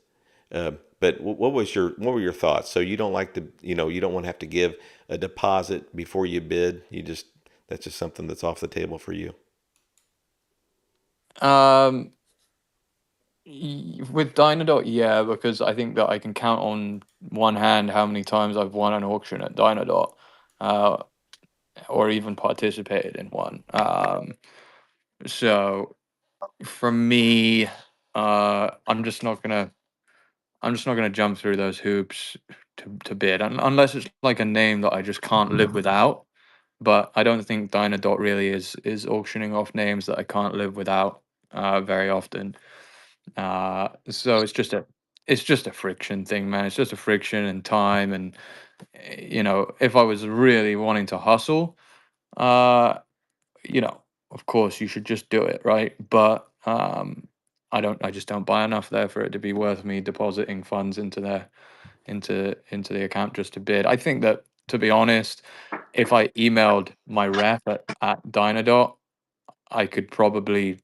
But what were your thoughts? So you don't like to, you don't want to have to give a deposit before you bid. That's just something that's off the table for you. With Dynadot, yeah, because I think that I can count on one hand how many times I've won an auction at Dynadot, or even participated in one. So for me, I'm just not gonna jump through those hoops to bid, unless it's like a name that I just can't live without. But I don't think Dynadot really is auctioning off names that I can't live without very often. So it's just a friction thing, man. It's just a friction and time, and if I was really wanting to hustle, uh, of course you should just do it, right? But I just don't buy enough there for it to be worth me depositing funds into into the account just to bid. I think that, to be honest, if I emailed my rep at Dynadot, I could probably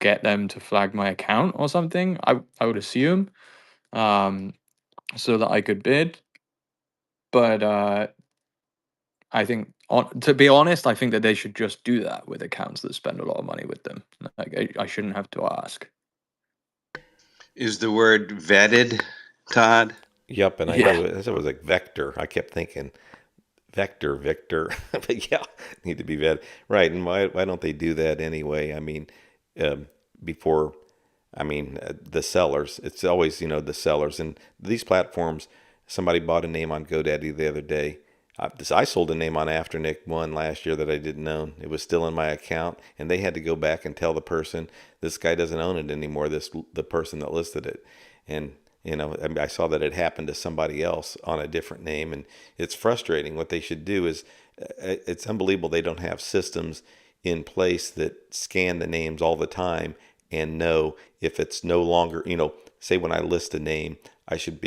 get them to flag my account or something. I would assume, so that I could bid. But I think, to be honest, I think that they should just do that with accounts that spend a lot of money with them. Like, I shouldn't have to ask. Is the word vetted, Todd? Yep, and I Yeah. knew it was like vector. I kept thinking vector, Victor, but yeah, need to be vetted, right? And why don't they do that anyway? I mean, before, the sellers. It's always the sellers and these platforms. Somebody bought a name on GoDaddy the other day. I sold a name on Afternic one last year that I didn't own. It was still in my account, and they had to go back and tell the person this guy doesn't own it anymore. The person that listed it, and I saw that it happened to somebody else on a different name, and it's frustrating. What they should do is, it's unbelievable they don't have systems in place that scan the names all the time and know if it's no longer, say when I list a name, I should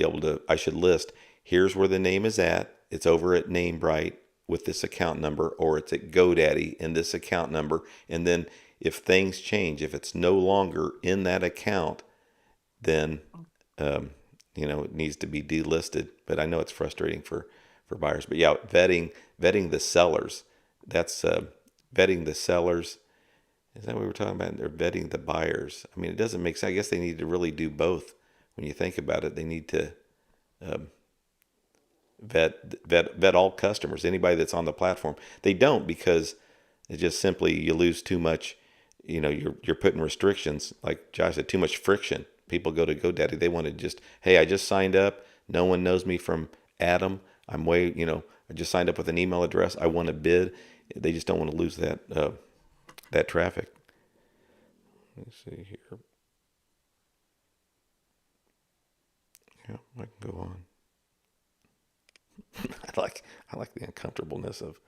list, here's where the name is at. It's over at NameBright with this account number, or it's at GoDaddy in this account number. And then if things change, if it's no longer in that account, then, it needs to be delisted. But I know it's frustrating for buyers. But yeah, vetting the sellers. That's vetting the sellers. Is that what we were talking about? They're vetting the buyers. I mean, it doesn't make sense. I guess they need to really do both. When you think about it, they need to vet all customers, anybody that's on the platform. They don't, because it just simply, you lose too much. You're putting restrictions, like Josh said, too much friction. People go to GoDaddy, they want to just, hey, I just signed up. No one knows me from Adam. I just signed up with an email address. I want to bid. They just don't want to lose that traffic. Let's see here. Yeah, I can go on. I like the uncomfortableness of.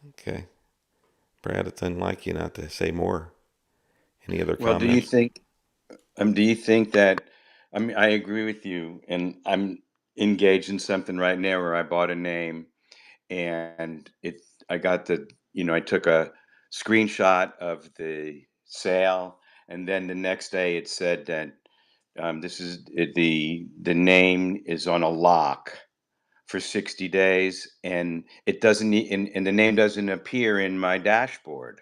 Okay, Brad, it's unlike you not to say more. Any other Well, comments? do you think that, I agree with you, and I'm engaged in something right now where I bought a name, and I got I took a screenshot of the sale, and then the next day it said that the name is on a lock for 60 days, and it doesn't and the name doesn't appear in my dashboard.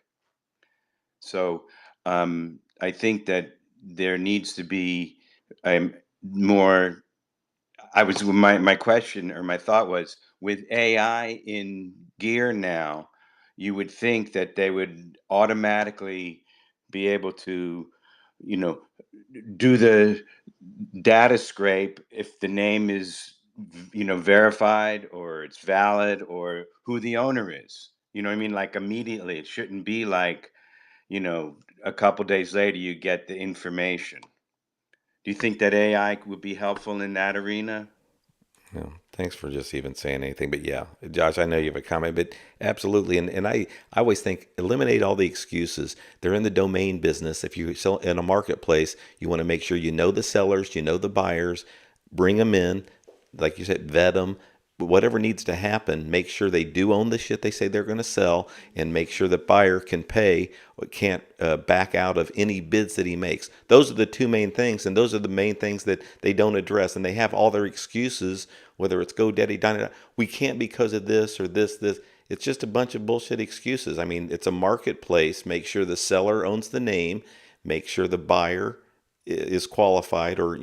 So I think that there needs to be more. My question, or my thought was, with AI in gear now, you would think that they would automatically be able to, you know, do the data scrape if the name is, verified, or it's valid, or who the owner is. You know what I mean? Like, immediately. It shouldn't be like, a couple days later you get the information. Do you think that AI would be helpful in that arena? No, thanks for just even saying anything. But yeah, Josh, I know you have a comment, but absolutely. And I always think, eliminate all the excuses. They're in the domain business. If you sell in a marketplace, you want to make sure you know the sellers, you know the buyers, bring them in. Like you said, vet them. Whatever needs to happen, make sure they do own the shit they say they're going to sell, and make sure the buyer can pay, or can't back out of any bids that he makes. Those are the two main things, and those are the main things that they don't address. And they have all their excuses, whether it's GoDaddy, Dynadot. We can't because of this or this. It's just a bunch of bullshit excuses. I mean, it's a marketplace. Make sure the seller owns the name. Make sure the buyer is qualified, or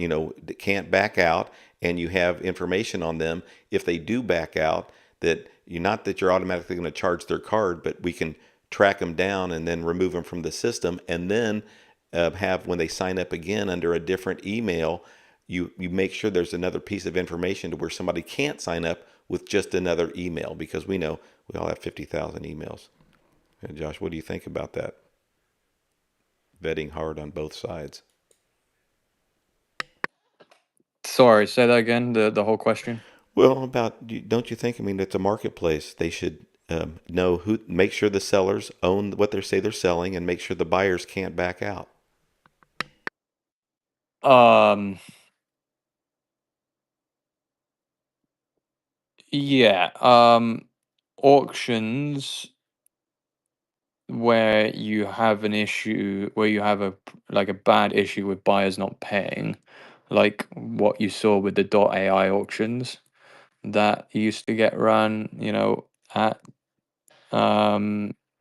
can't back out, and you have information on them if they do back out, that you're automatically going to charge their card, but we can track them down and then remove them from the system. And then have, when they sign up again under a different email, you make sure there's another piece of information to where somebody can't sign up with just another email, because we know we all have 50,000 emails. And Josh, what do you think about that? Vetting hard on both sides. Sorry, say that again. The whole question. Well, don't you think? I mean, it's a marketplace. They should know who. Make sure the sellers own what they say they're selling, and make sure the buyers can't back out. Um, Yeah. Auctions where you have an issue, where you have a bad issue with buyers not paying, like what you saw with the .ai auctions that used to get run, at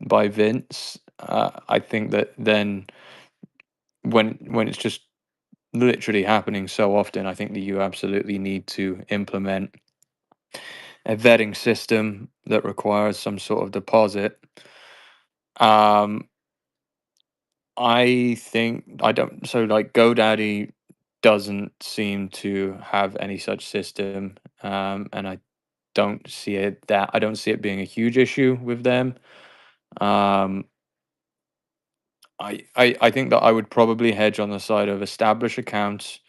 by Vince. I think that then when it's just literally happening so often, I think that you absolutely need to implement a vetting system that requires some sort of deposit. Um, I think I don't. So like GoDaddy doesn't seem to have any such system, and I don't see it being a huge issue with them. Um, I think that I would probably hedge on the side of established accounts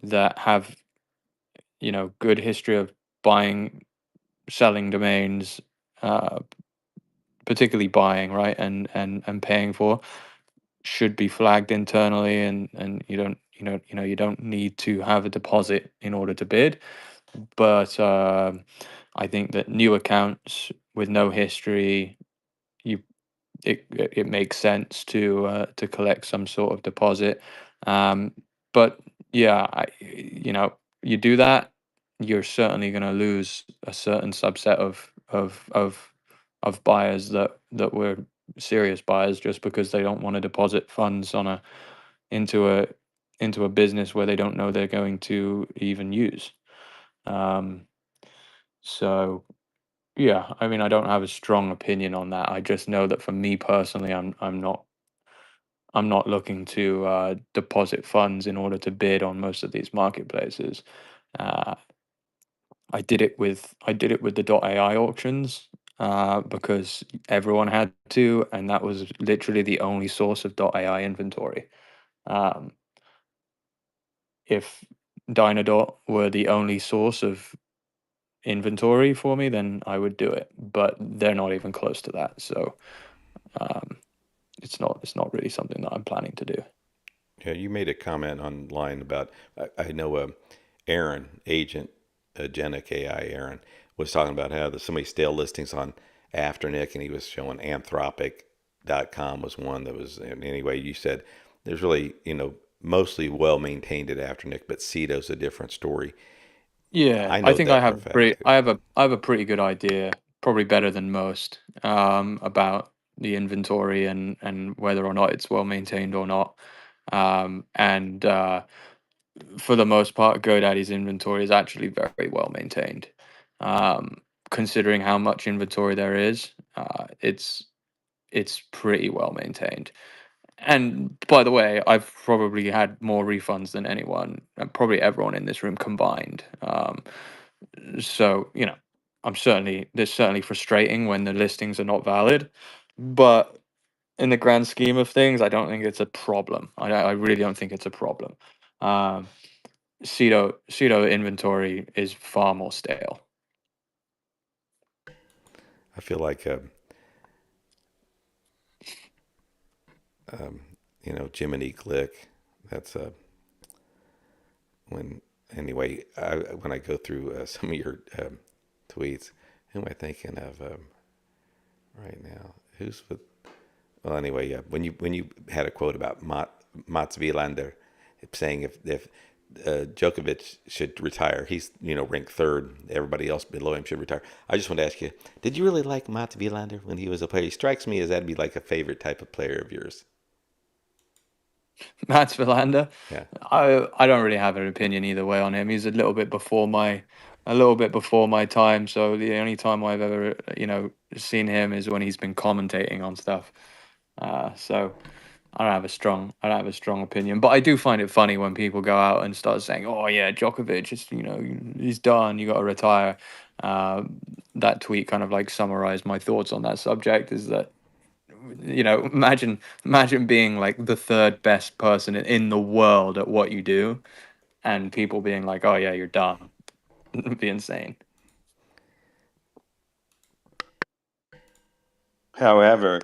that have good history of buying, selling domains, uh, particularly buying, right, and paying for, should be flagged internally, and you don't need to have a deposit in order to bid. But I think that new accounts with no history, you it makes sense to collect some sort of deposit. Um, but yeah, you do that, you're certainly going to lose a certain subset of buyers that were serious buyers just because they don't want to deposit funds into a into a business where they don't know they're going to even use. Um, so yeah, I mean, I don't have a strong opinion on that. I just know that for me personally, I'm not looking to deposit funds in order to bid on most of these marketplaces. Uh, I did it with the .ai auctions because everyone had to, and that was literally the only source of .ai inventory. Um, if Dynadot were the only source of inventory for me, then I would do it. But they're not even close to that, so um, it's not really something that I'm planning to do. Yeah, you made a comment online about I know Aaron, agent Genic AI Aaron, was talking about how there's so many stale listings on Afternic, and he was showing Anthropic.com was one that was. And anyway, you said there's really mostly well maintained at Afternic, but Cito's a different story. Yeah, I I know think I that for a have fact pretty too. I have a pretty good idea, probably better than most, about the inventory and whether or not it's well maintained or not. And for the most part, GoDaddy's inventory is actually very well maintained. Um, Considering how much inventory there is, it's pretty well maintained. And by the way, I've probably had more refunds than anyone, and probably everyone in this room combined. So there's certainly frustrating when the listings are not valid, but in the grand scheme of things, I don't think it's a problem. I really don't think it's a problem. Um, pseudo inventory is far more stale. I feel like um, Jiminy Glick. That's when anyway. When I go through some of your tweets, who am I thinking of right now? Who's with? Well, anyway, yeah. When you had a quote about Mats Wilander saying if Djokovic should retire, he's ranked third. Everybody else below him should retire. I just want to ask you, did you really like Mats Wilander when he was a player? He strikes me as that'd be like a favorite type of player of yours. Mats Wilander, Yeah. I don't really have an opinion either way on him. He's a little bit before my time. So the only time I've ever seen him is when he's been commentating on stuff. So I don't have a strong opinion, but I do find it funny when people go out and start saying, "Oh yeah, Djokovic, is he's done. You got to retire." Uh, that tweet kind of like summarized my thoughts on that subject. Is that imagine being like the third best person in the world at what you do, and people being like, "Oh yeah, you're done." It'd be insane. However,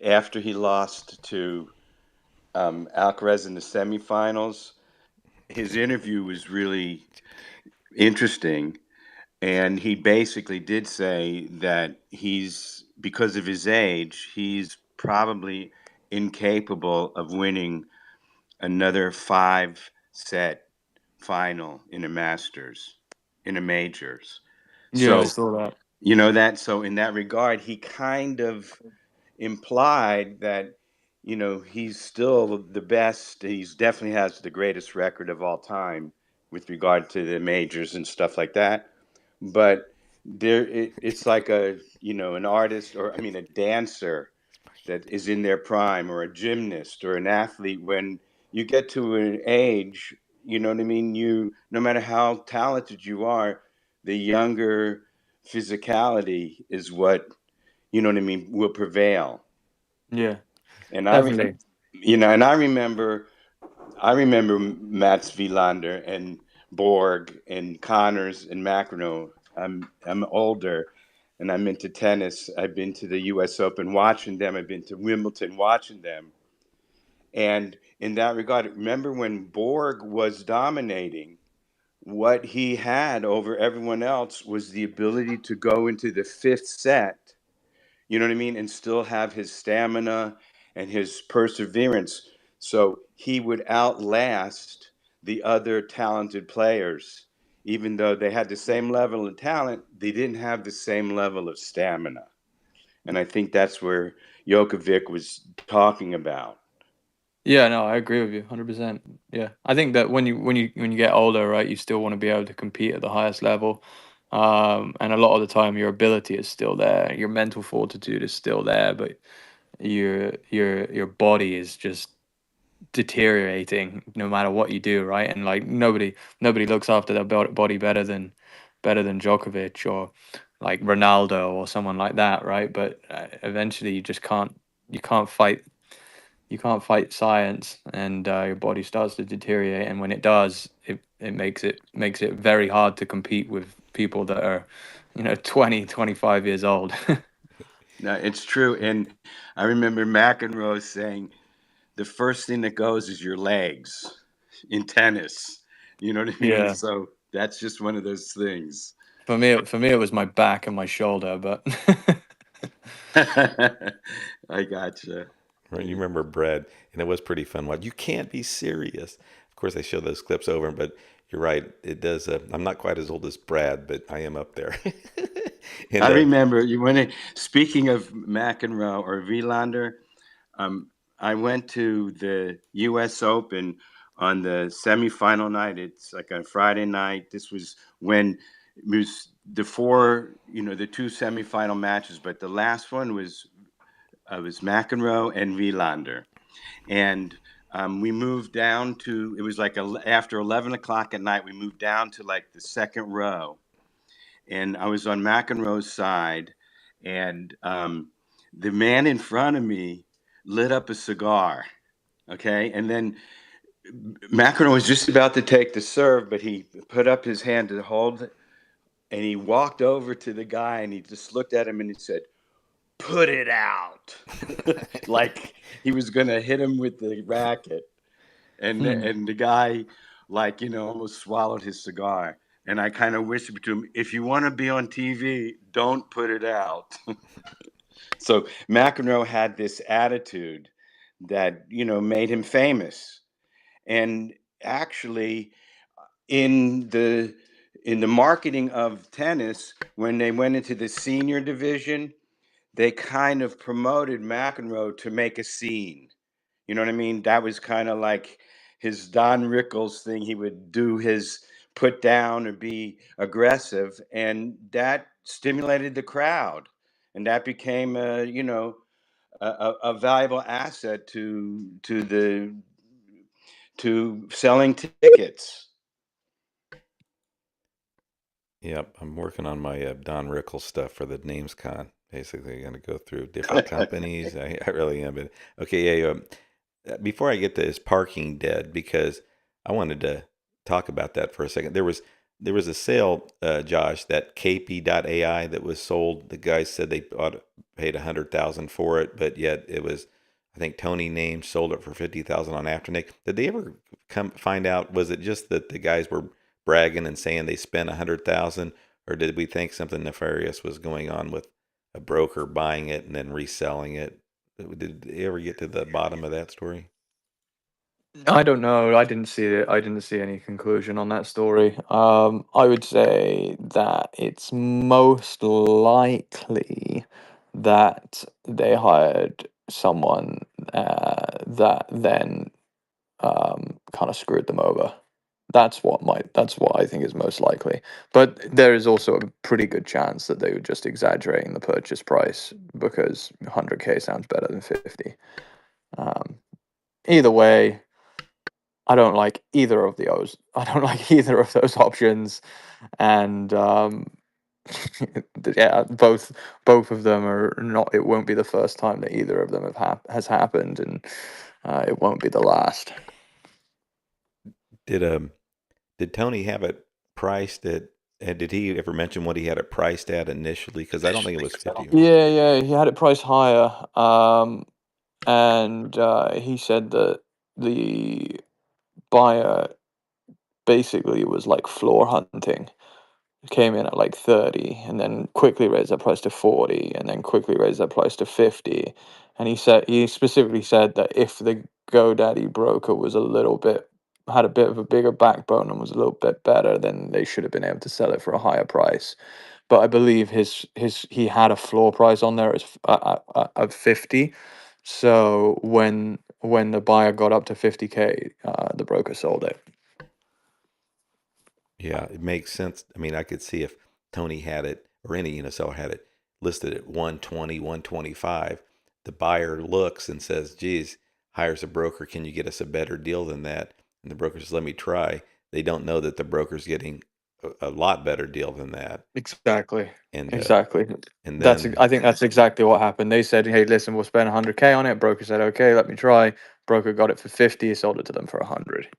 after he lost to Alcaraz in the semifinals, his interview was really interesting. And he basically did say that because of his age, he's probably incapable of winning another 5-set final in a Masters, in a majors. Yeah, I So, saw that. so in that regard, he kind of implied that, he's still the best. He's definitely has the greatest record of all time with regard to the majors and stuff like that. But it's like an artist, or I mean, a dancer that is in their prime, or a gymnast or an athlete. When you get to an age, you know what I mean? No matter how talented you are, the younger physicality is what, will prevail. Yeah, And definitely. I remember Mats Wilander and Borg and Connors and McEnroe. I'm older, and I'm into tennis. I've been to the U.S. Open watching them. I've been to Wimbledon watching them. And in that regard, remember when Borg was dominating, what he had over everyone else was the ability to go into the fifth set, you know what I mean, and still have his stamina and his perseverance. So he would outlast the other talented players. Even though they had the same level of talent, they didn't have the same level of stamina. And I think that's where Djokovic was talking about. Yeah, no, I agree with you 100%. Yeah. I think that when you get older, right, you still want to be able to compete at the highest level. And a lot of the time your ability is still there, your mental fortitude is still there, but your body is just deteriorating no matter what you do, right? And like nobody looks after their body better than Djokovic or like Ronaldo or someone like that, right? But eventually you can't fight science, and your body starts to deteriorate, and when it does, it makes it very hard to compete with people that are 20, 25 years old. No, it's true. And I remember McEnroe saying, the first thing that goes is your legs in tennis. You know what I mean? Yeah, So that's just one of those things. for me it was my back and my shoulder, but I gotcha. Right, you remember Brad, and it was pretty fun. What, you can't be serious. Of course, they show those clips over, but you're right. It does. I'm not quite as old as Brad, but I am up there. I and remember speaking of McEnroe or Wilander, I went to the U.S. Open on the semifinal night. It's like a Friday night. This was when it was the two semifinal matches, but the last one was McEnroe and Wilander, and we moved down to. It was like after 11 o'clock at night. We moved down to like the second row, and I was on McEnroe's side, and the man in front of me lit up a cigar. Okay, and then McEnroe was just about to take the serve, but he put up his hand to hold it, and he walked over to the guy, and he just looked at him, and he said, "Put it out," like he was gonna hit him with the racket, and the guy, like, almost swallowed his cigar. And I kind of whispered to him, if you want to be on TV, don't put it out. So McEnroe had this attitude that, made him famous. And actually, in the marketing of tennis, when they went into the senior division, they kind of promoted McEnroe to make a scene. You know what I mean? That was kind of like his Don Rickles thing. He would do his put down or be aggressive, and that stimulated the crowd, and that became a valuable asset to selling tickets. yep, I'm working on my Don Rickles stuff for the Names Con. Basically, going to go through different companies. I really am. But okay, yeah. Before I get to is parking dead, because I wanted to talk about that for a second. There was a sale, Josh, that KP.ai that was sold. The guy said they paid $100,000 for it, but yet it was, I think Tony Names sold it for $50,000 on Afternic. Did they ever come find out? Was it just that the guys were bragging and saying they spent $100,000, or did we think something nefarious was going on with a broker buying it and then reselling it? Did you ever get to the bottom of that story? I don't know. I didn't see it. I didn't see any conclusion on that story. I would say that it's most likely that they hired someone that then kind of screwed them over. That's what I think is most likely. But there is also a pretty good chance that they were just exaggerating the purchase price because 100K sounds better than 50. Either way, I don't like either of those. I don't like either of those options, and yeah, both of them are not. It won't be the first time that either of them has happened, and it won't be the last. Did Tony have it priced at? And did he ever mention what he had it priced at initially? Because I don't think it was 50. Yeah, he had it priced higher, and he said that the buyer basically was like floor hunting. Came in at like 30 and then quickly raised that price to 40 and then quickly raised that price to 50. And he specifically said that if the GoDaddy broker was had a bit of a bigger backbone and was a little bit better, then they should have been able to sell it for a higher price. But I believe he had a floor price on there of 50. So when the buyer got up to 50K, the broker sold it. Yeah, it makes sense. I mean, I could see if Tony had it, or any seller had it listed at 120, 125, the buyer looks and says, geez, hires a broker, can you get us a better deal than that? And the broker says, let me try. They don't know that the broker's getting a lot better deal than that. Exactly. And Exactly. and I then think that's exactly what happened. They said, "Hey, listen, we'll spend 100K on it." Broker said, "Okay, let me try." Broker got it for 50, sold it to them for 100.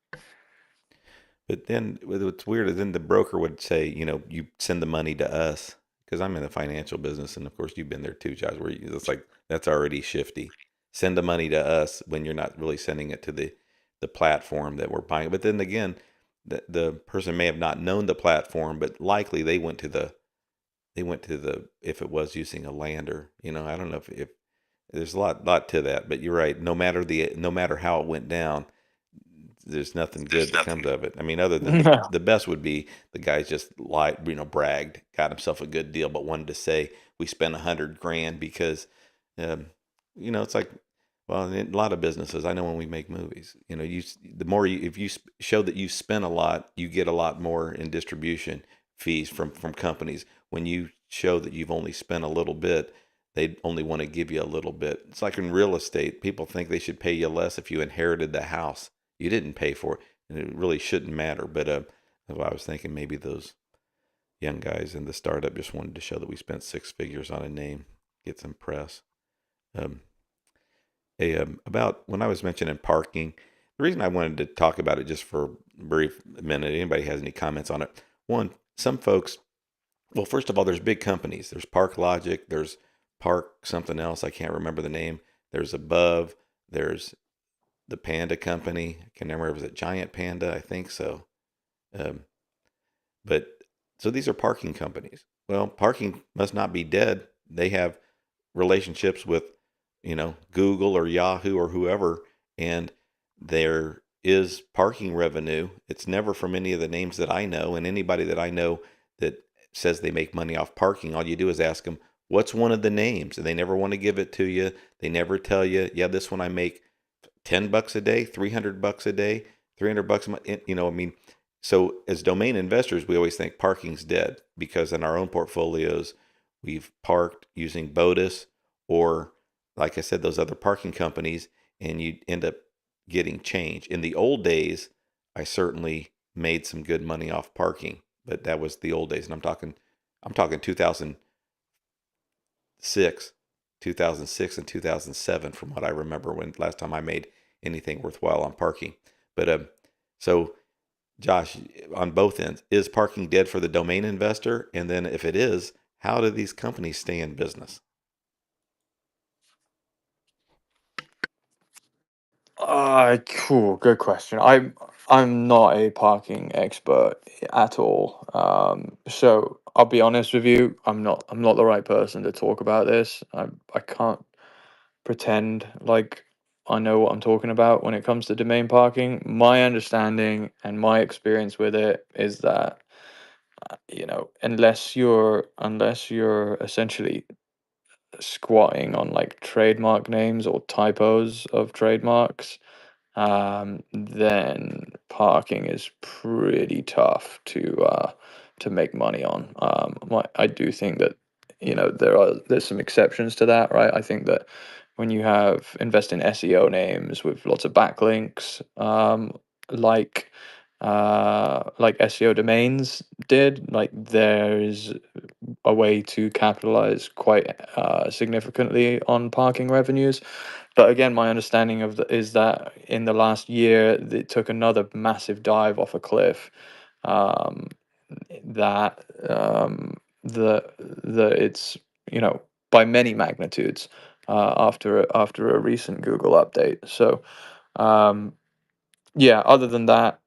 But then what's weird is then the broker would say, you send the money to us, because I'm in the financial business, and of course you've been there too, Josh. Where it's like that's already shifty. Send the money to us when you're not really sending it to the platform that we're buying. But then again, the person may have not known the platform, but likely they went to the if it was using a lander. I don't know if there's a lot to that, but you're right. No matter how it went down, there's nothing good that comes of it. I mean, other than the best would be the guy's just lied, bragged, got himself a good deal, but wanted to say we spent $100,000 because, it's like, well, in a lot of businesses, I know when we make movies, the more if you show that you spent a lot, you get a lot more in distribution fees from companies. When you show that you've only spent a little bit, they only want to give you a little bit. It's like in real estate, people think they should pay you less if you inherited the house you didn't pay for it, and it really shouldn't matter. But I was thinking maybe those young guys in the startup just wanted to show that we spent six figures on a name, get some press. About when I was mentioning parking, the reason I wanted to talk about it just for a brief minute, anybody has any comments on it? One, some folks, well, first of all, there's big companies. There's Park Logic, there's Park something else, I can't remember the name. There's Above, there's the Panda Company. I can't remember, was it Giant Panda? I think so. But so these are parking companies. Well, parking must not be dead. They have relationships with, Google or Yahoo or whoever, and there is parking revenue. It's never from any of the names that I know, and anybody that I know that says they make money off parking, all you do is ask them, what's one of the names? And they never want to give it to you. They never tell you, yeah, this one I make $10 a day, $300 a day, $300 a month. I mean, so as domain investors, we always think parking's dead because in our own portfolios, we've parked using Botus or, like I said, those other parking companies, and you end up getting change. In the old days, I certainly made some good money off parking, but that was the old days, and I'm talking 2006. 2006 and 2007 from what I remember when last time I made anything worthwhile on parking. But so Josh, on both ends, is parking dead for the domain investor? And then if it is, how do these companies stay in business? Cool, good question. I'm not a parking expert at all. So I'll be honest with you, I'm not the right person to talk about this. I can't pretend like I know what I'm talking about when it comes to domain parking. My understanding and my experience with it is that unless you're essentially squatting on like trademark names or typos of trademarks, then parking is pretty tough to make money on. I do think that there's some exceptions to that, right? I think that when you invest in SEO names with lots of backlinks, like like SEO domains did, like there's a way to capitalize quite significantly on parking revenues. But again, my understanding is that in the last year, it took another massive dive off a cliff. Um, that the it's by many magnitudes after a recent Google update. So yeah, other than that,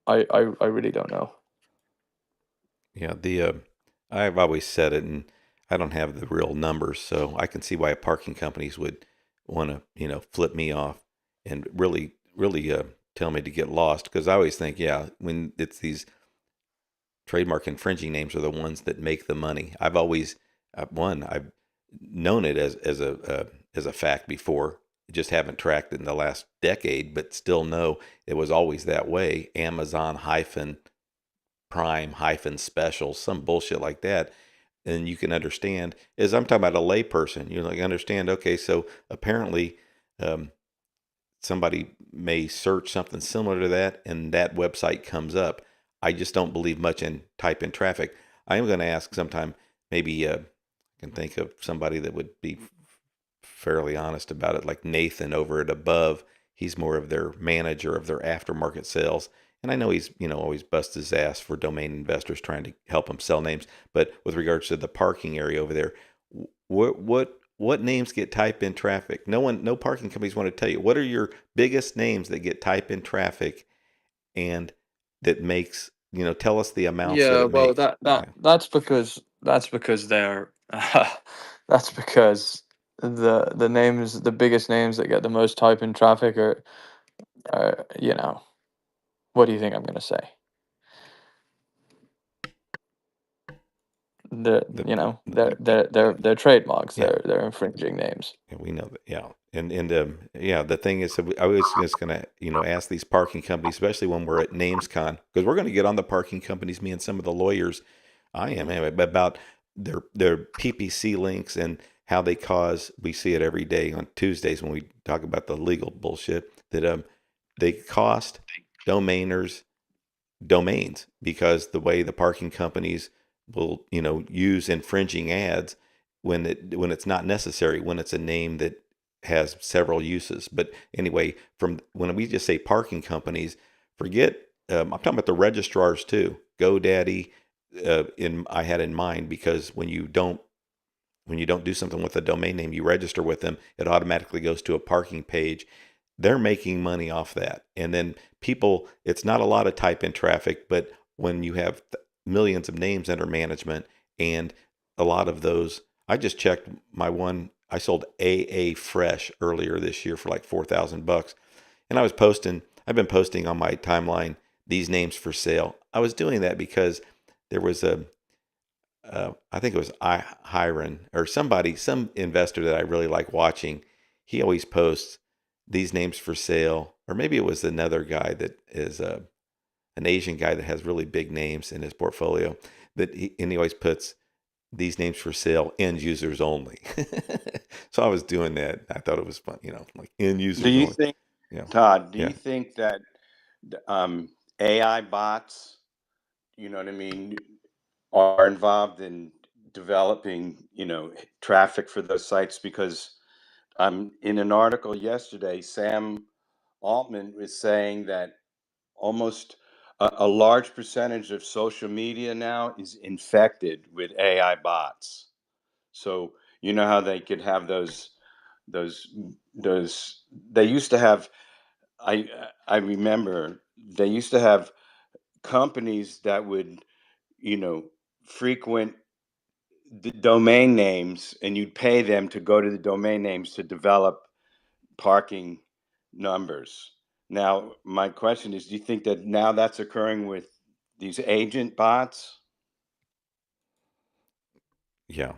I really don't know. Yeah, I've always said it, and I don't have the real numbers, so I can see why parking companies would want to, flip me off and really, really tell me to get lost. Because I always think, yeah, when it's these trademark infringing names are the ones that make the money. I've known it as a fact before. Just haven't tracked it in the last decade, but still know it was always that way. Amazon hyphen prime hyphen special, some bullshit like that. And you can understand, as I'm talking about a layperson, you like understand, okay, so apparently um, somebody may search something similar to that and that website comes up. I just don't believe much in type in traffic. I am going to ask sometime, maybe I can think of somebody that would be fairly honest about it, like Nathan over at Above. He's more of their manager of their aftermarket sales. And I know he's, always busts his ass for domain investors trying to help him sell names. But with regards to the parking area over there, what names get type in traffic? No parking companies want to tell you. What are your biggest names that get type in traffic and that makes, tell us the amounts that Yeah, it well, makes. that that Yeah. that's because they're that's because the biggest names that get the most type in traffic are what do you think I'm gonna say? They're The, you know the, they're trademarks. yeah. They're infringing names. Yeah, we know that. Yeah, and yeah, the thing is, I was just gonna ask these parking companies, especially when we're at NamesCon, because we're gonna get on the parking companies. Me and some of the lawyers, I am anyway, about their PPC links and how they cause. We see it every day on Tuesdays when we talk about the legal bullshit that they cost domainers domains because the way the parking companies will use infringing ads when it's not necessary, when it's a name that has several uses. But anyway, from when we just say parking companies, forget I'm talking about the registrars too. GoDaddy in I had in mind, because when you don't do something with a domain name, you register with them, it automatically goes to a parking page. They're making money off that. And then people, it's not a lot of type in traffic, but when you have millions of names under management and a lot of those, I just checked my one, I sold AA Fresh earlier this year for like $4,000. And I've been posting on my timeline these names for sale. I was doing that because there was I think it was Hiron or somebody, some investor that I really like watching. He always posts these names for sale, or maybe it was another guy that is an Asian guy that has really big names in his portfolio. And he always puts these names for sale, end users only. So I was doing that. I thought it was fun, like end Do users you only. think, Yeah, Todd, do yeah. you think that AI bots, you know what I mean, are involved in developing, traffic for those sites? Because in an article yesterday, Sam Altman was saying that almost a large percentage of social media now is infected with AI bots. So you know how they could have those those they used to have. I remember they used to have companies that would, frequent the domain names, and you'd pay them to go to the domain names to develop parking numbers. Now, my question is, do you think that now that's occurring with these agent bots? Yeah.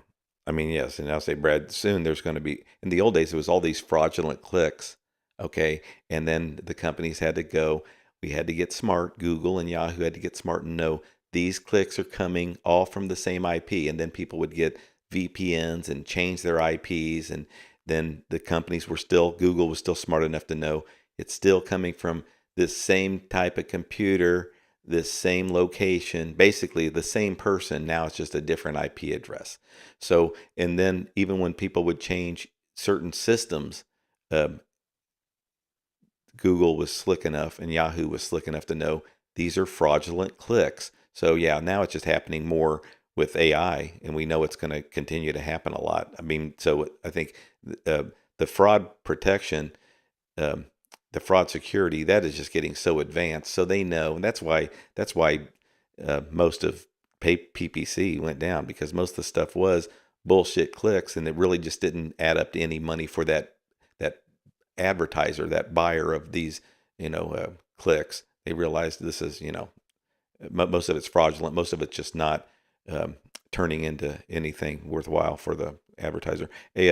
I mean, yes. And I'll say, Brad, soon there's going to be, in the old days, it was all these fraudulent clicks. Okay. And then the companies had to go, we had to get smart. Google and Yahoo had to get smart and know these clicks are coming all from the same IP. And then people would get VPNs and change their IPs. And then the companies were still, Google was still smart enough to know it's still coming from this same type of computer, this same location, basically the same person. Now it's just a different IP address. So, and then even when people would change certain systems, um, Google was slick enough and Yahoo was slick enough to know these are fraudulent clicks. So, yeah, now it's just happening more with AI, and we know it's going to continue to happen a lot. I mean, so I think uh, the fraud protection, um, the fraud security, that is just getting so advanced. So they know, and that's why most of PPC went down, because most of the stuff was bullshit clicks, and it really just didn't add up to any money for that advertiser, that buyer of these clicks. They realized this is most of it's fraudulent, most of it's just not um, turning into anything worthwhile for the advertiser. Hey,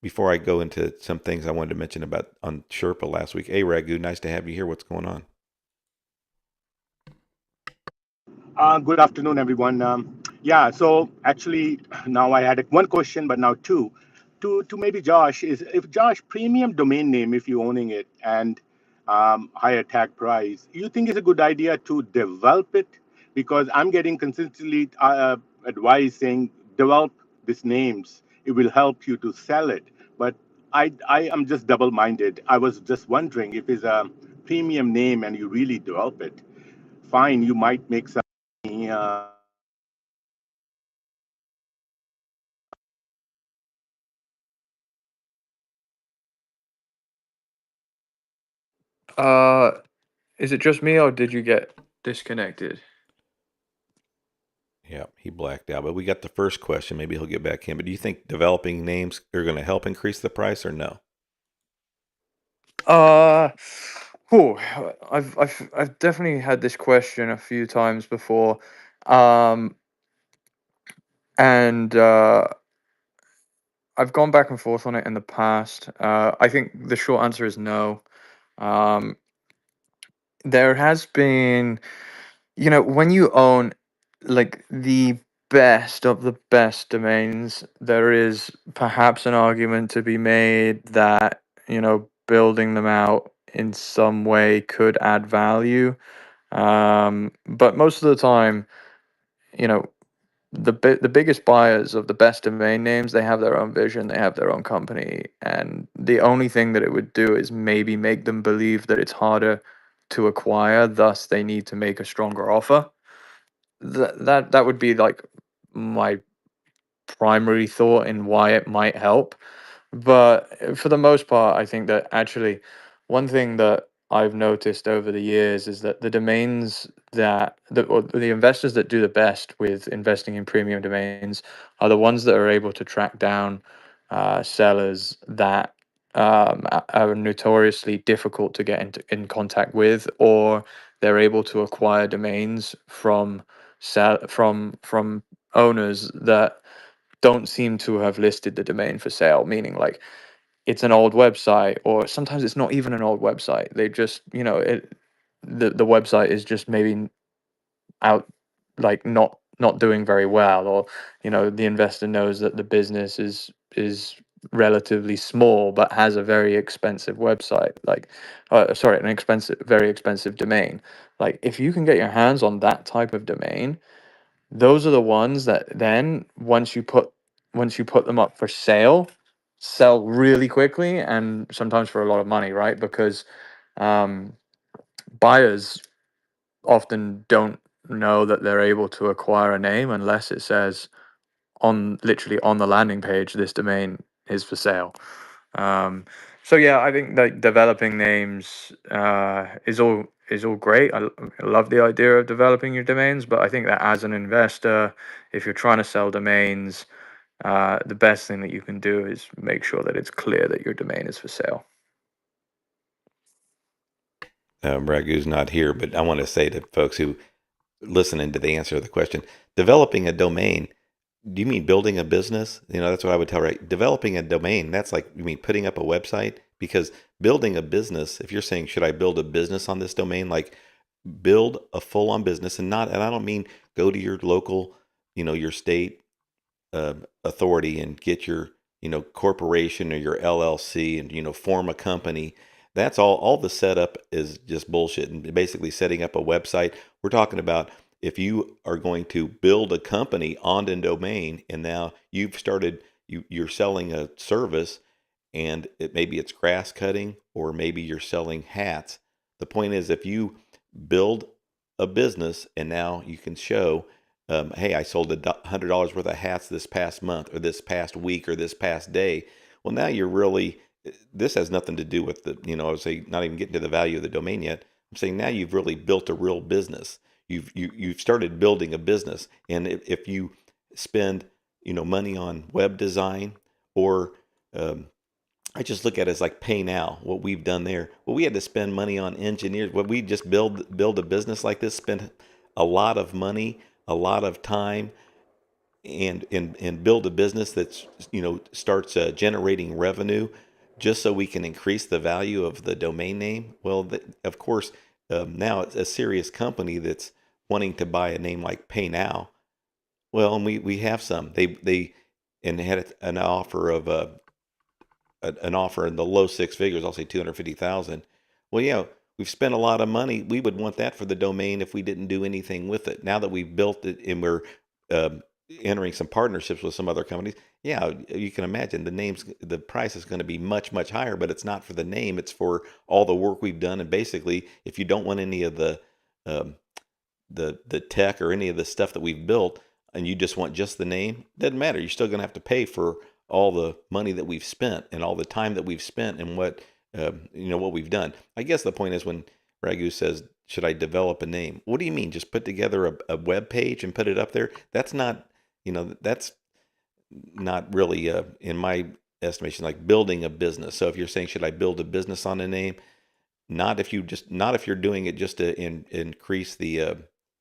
before I go into some things I wanted to mention about on Sherpa last week, hey Ragu, nice to have you here. What's going on? Good afternoon, everyone. Yeah, so actually, now I had one question, but now two. To maybe Josh is, if Josh, premium domain name, if you're owning it, and higher tag price, you think it's a good idea to develop it? Because I'm getting consistently advice saying develop these names. It will help you to sell it. But I am just double-minded. I was just wondering if it's a premium name and you really develop it, fine, you might make some money. Is it just me or did you get disconnected? Yeah, he blacked out. But we got the first question. Maybe he'll get back in. But do you think developing names are going to help increase the price or no? Uh, whew, I've definitely had this question a few times before, um, and I've gone back and forth on it in the past. I think the short answer is no. Um, there has been, when you own like the best of the best domains, there is perhaps an argument to be made that, building them out in some way could add value. But most of the time, you know, the biggest buyers of the best domain names, they have their own vision, they have their own company, and the only thing that it would do is maybe make them believe that it's harder to acquire, thus they need to make a stronger offer. That would be like my primary thought in why it might help. But for the most part, I think that actually one thing that I've noticed over the years is that the domains that or the investors that do the best with investing in premium domains are the ones that are able to track down sellers that are notoriously difficult to get in contact with, or they're able to acquire domains from owners that don't seem to have listed the domain for sale, meaning like it's an old website, or sometimes it's not even an old website. They just, the website is just maybe out, like not doing very well, or the investor knows that the business is relatively small but has a very expensive website, like sorry, an very expensive domain. Like if you can get your hands on that type of domain, those are the ones that then once you put them up for sale, sell really quickly, and sometimes for a lot of money, right? Because um, buyers often don't know that they're able to acquire a name unless it says literally on the landing page, this domain is for sale. Um, so yeah, I think that developing names is all is all great. I love the idea of developing your domains, but I think that as an investor, if you're trying to sell domains, the best thing that you can do is make sure that it's clear that your domain is for sale. Ragu's not here, but I want to say to folks who listening to the answer to the question, developing a domain, do you mean building a business? That's what I would tell, right? Developing a domain, that's like, you mean putting up a website? Because building a business, if you're saying, should I build a business on this domain? Like build a full on business and I don't mean go to your local, your state authority and get your corporation or your LLC and form a company. That's all the setup is just bullshit and basically setting up a website. We're talking about if you are going to build a company on a domain and now you've started you're selling a service and maybe it's grass cutting or maybe you're selling hats. The point is if you build a business and now you can show hey, I sold $100 worth of hats this past month or this past week or this past day. Well, now you're really, this has nothing to do with I would say not even getting to the value of the domain yet. I'm saying now you've really built a real business. You've started building a business. And if you spend, money on web design or, I just look at it as like pay now, what we've done there. Well, we had to spend money on engineers. What we just build a business like this, spend a lot of money, a lot of time, and build a business that's starts generating revenue, just so we can increase the value of the domain name. Well, of course, now it's a serious company that's wanting to buy a name like Pay Now. Well, and we have some. They and had an offer of an offer in the low six figures. I'll say 250,000. Well, yeah, we've spent a lot of money. We would want that for the domain if we didn't do anything with it. Now that we've built it and we're entering some partnerships with some other companies, yeah, you can imagine the price is going to be much, much higher, but it's not for the name. It's for all the work we've done. And basically, if you don't want any of um, the tech or any of the stuff that we've built and you just want just the name, doesn't matter. You're still going to have to pay for all the money that we've spent and all the time that we've spent and what what we've done. I guess the point is when Ragu says, should I develop a name? What do you mean? Just put together a web page and put it up there? That's not, that's not really, in my estimation, like building a business. So if you're saying, should I build a business on a name? Not if you're doing it just to increase the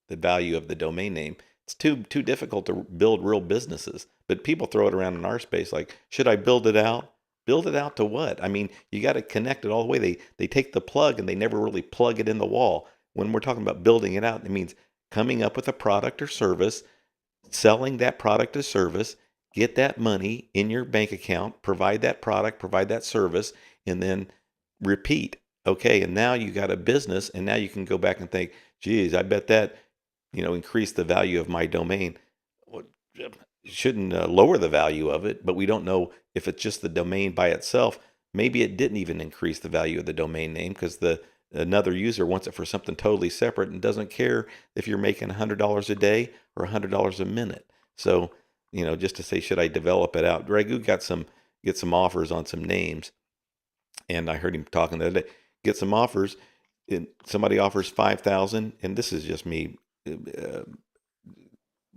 value of the domain name. It's too difficult to build real businesses. But people throw it around in our space like, should I build it out? Build it out to what? I mean, you got to connect it all the way. They take the plug and they never really plug it in the wall. When we're talking about building it out, it means coming up with a product or service, selling that product or service, get that money in your bank account, provide that product, provide that service, and then repeat. Okay, and now you got a business, and now you can go back and think, geez, I bet that, increased the value of my domain. Well, shouldn't lower the value of it, but we don't know if it's just the domain by itself. Maybe it didn't even increase the value of the domain name because another user wants it for something totally separate and doesn't care if you're making $100 a day or $100 a minute. So, just to say, should I develop it out? Ragu get some offers on some names, and I heard him talking the other day. Get some offers, and somebody offers 5,000, and this is just me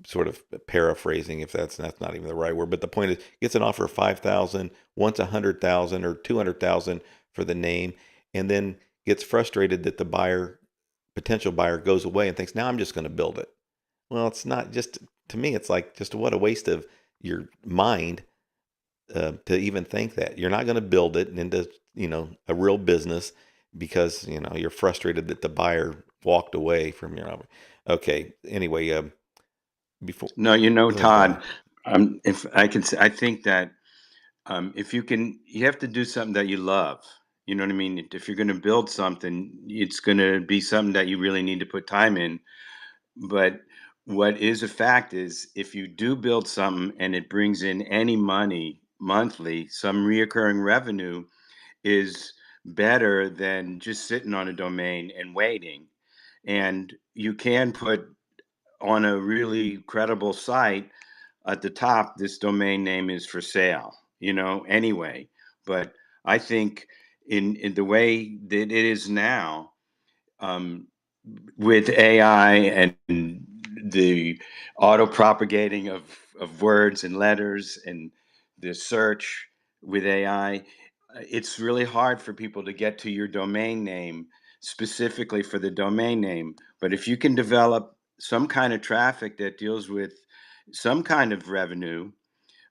sort of paraphrasing, if that's not even the right word, but the point is, gets an offer of 5,000, wants 100,000 or 200,000 for the name, and then gets frustrated that the potential buyer goes away and thinks, now I'm just going to build it. Well, it's not. Just to me, it's like, just what a waste of your mind to even think that you're not going to build it into a real business because you're frustrated that the buyer walked away from your. Okay. Anyway, before. No, Go ahead, Todd, Brian. if I can say, I think that if you have to do something that you love. You know what I mean? If you're going to build something, it's going to be something that you really need to put time in. But what is a fact is if you do build something and it brings in any money monthly, some reoccurring revenue is better than just sitting on a domain and waiting. And you can put on a really credible site at the top, this domain name is for sale, anyway. But I think in the way that it is now, with AI and the auto propagating of words and letters and the search with AI, it's really hard for people to get to your domain name specifically for the domain name. But if you can develop some kind of traffic that deals with some kind of revenue,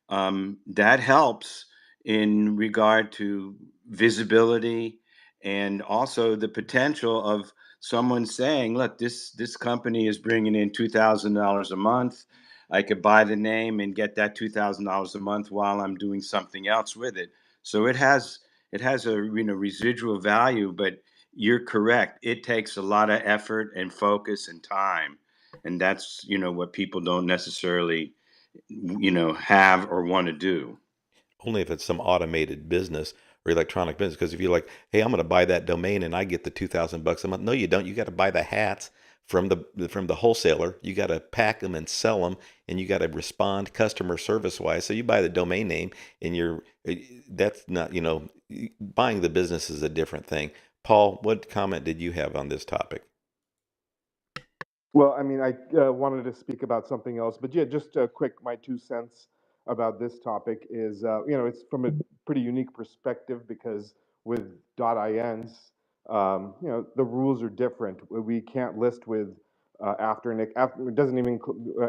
that helps in regard to visibility and also the potential of someone saying, look, this company is bringing in $2,000 a month. I could buy the name and get that $2,000 a month while I'm doing something else with it. So it has a residual value, but you're correct. It takes a lot of effort and focus and time. And that's what people don't necessarily have or want to do. Only if it's some automated business or electronic business. Because if you're like, hey, I'm going to buy that domain and I get the $2,000 a month. No, you don't. You got to buy the hats from the wholesaler. You got to pack them and sell them, and you got to respond customer service wise. So you buy the domain name, and that's not buying the business is a different thing. Paul, what comment did you have on this topic? Well, I mean, I wanted to speak about something else, but yeah, just quick, my 2 cents about this topic is, it's from a pretty unique perspective because with .ins, the rules are different. We can't list with it doesn't even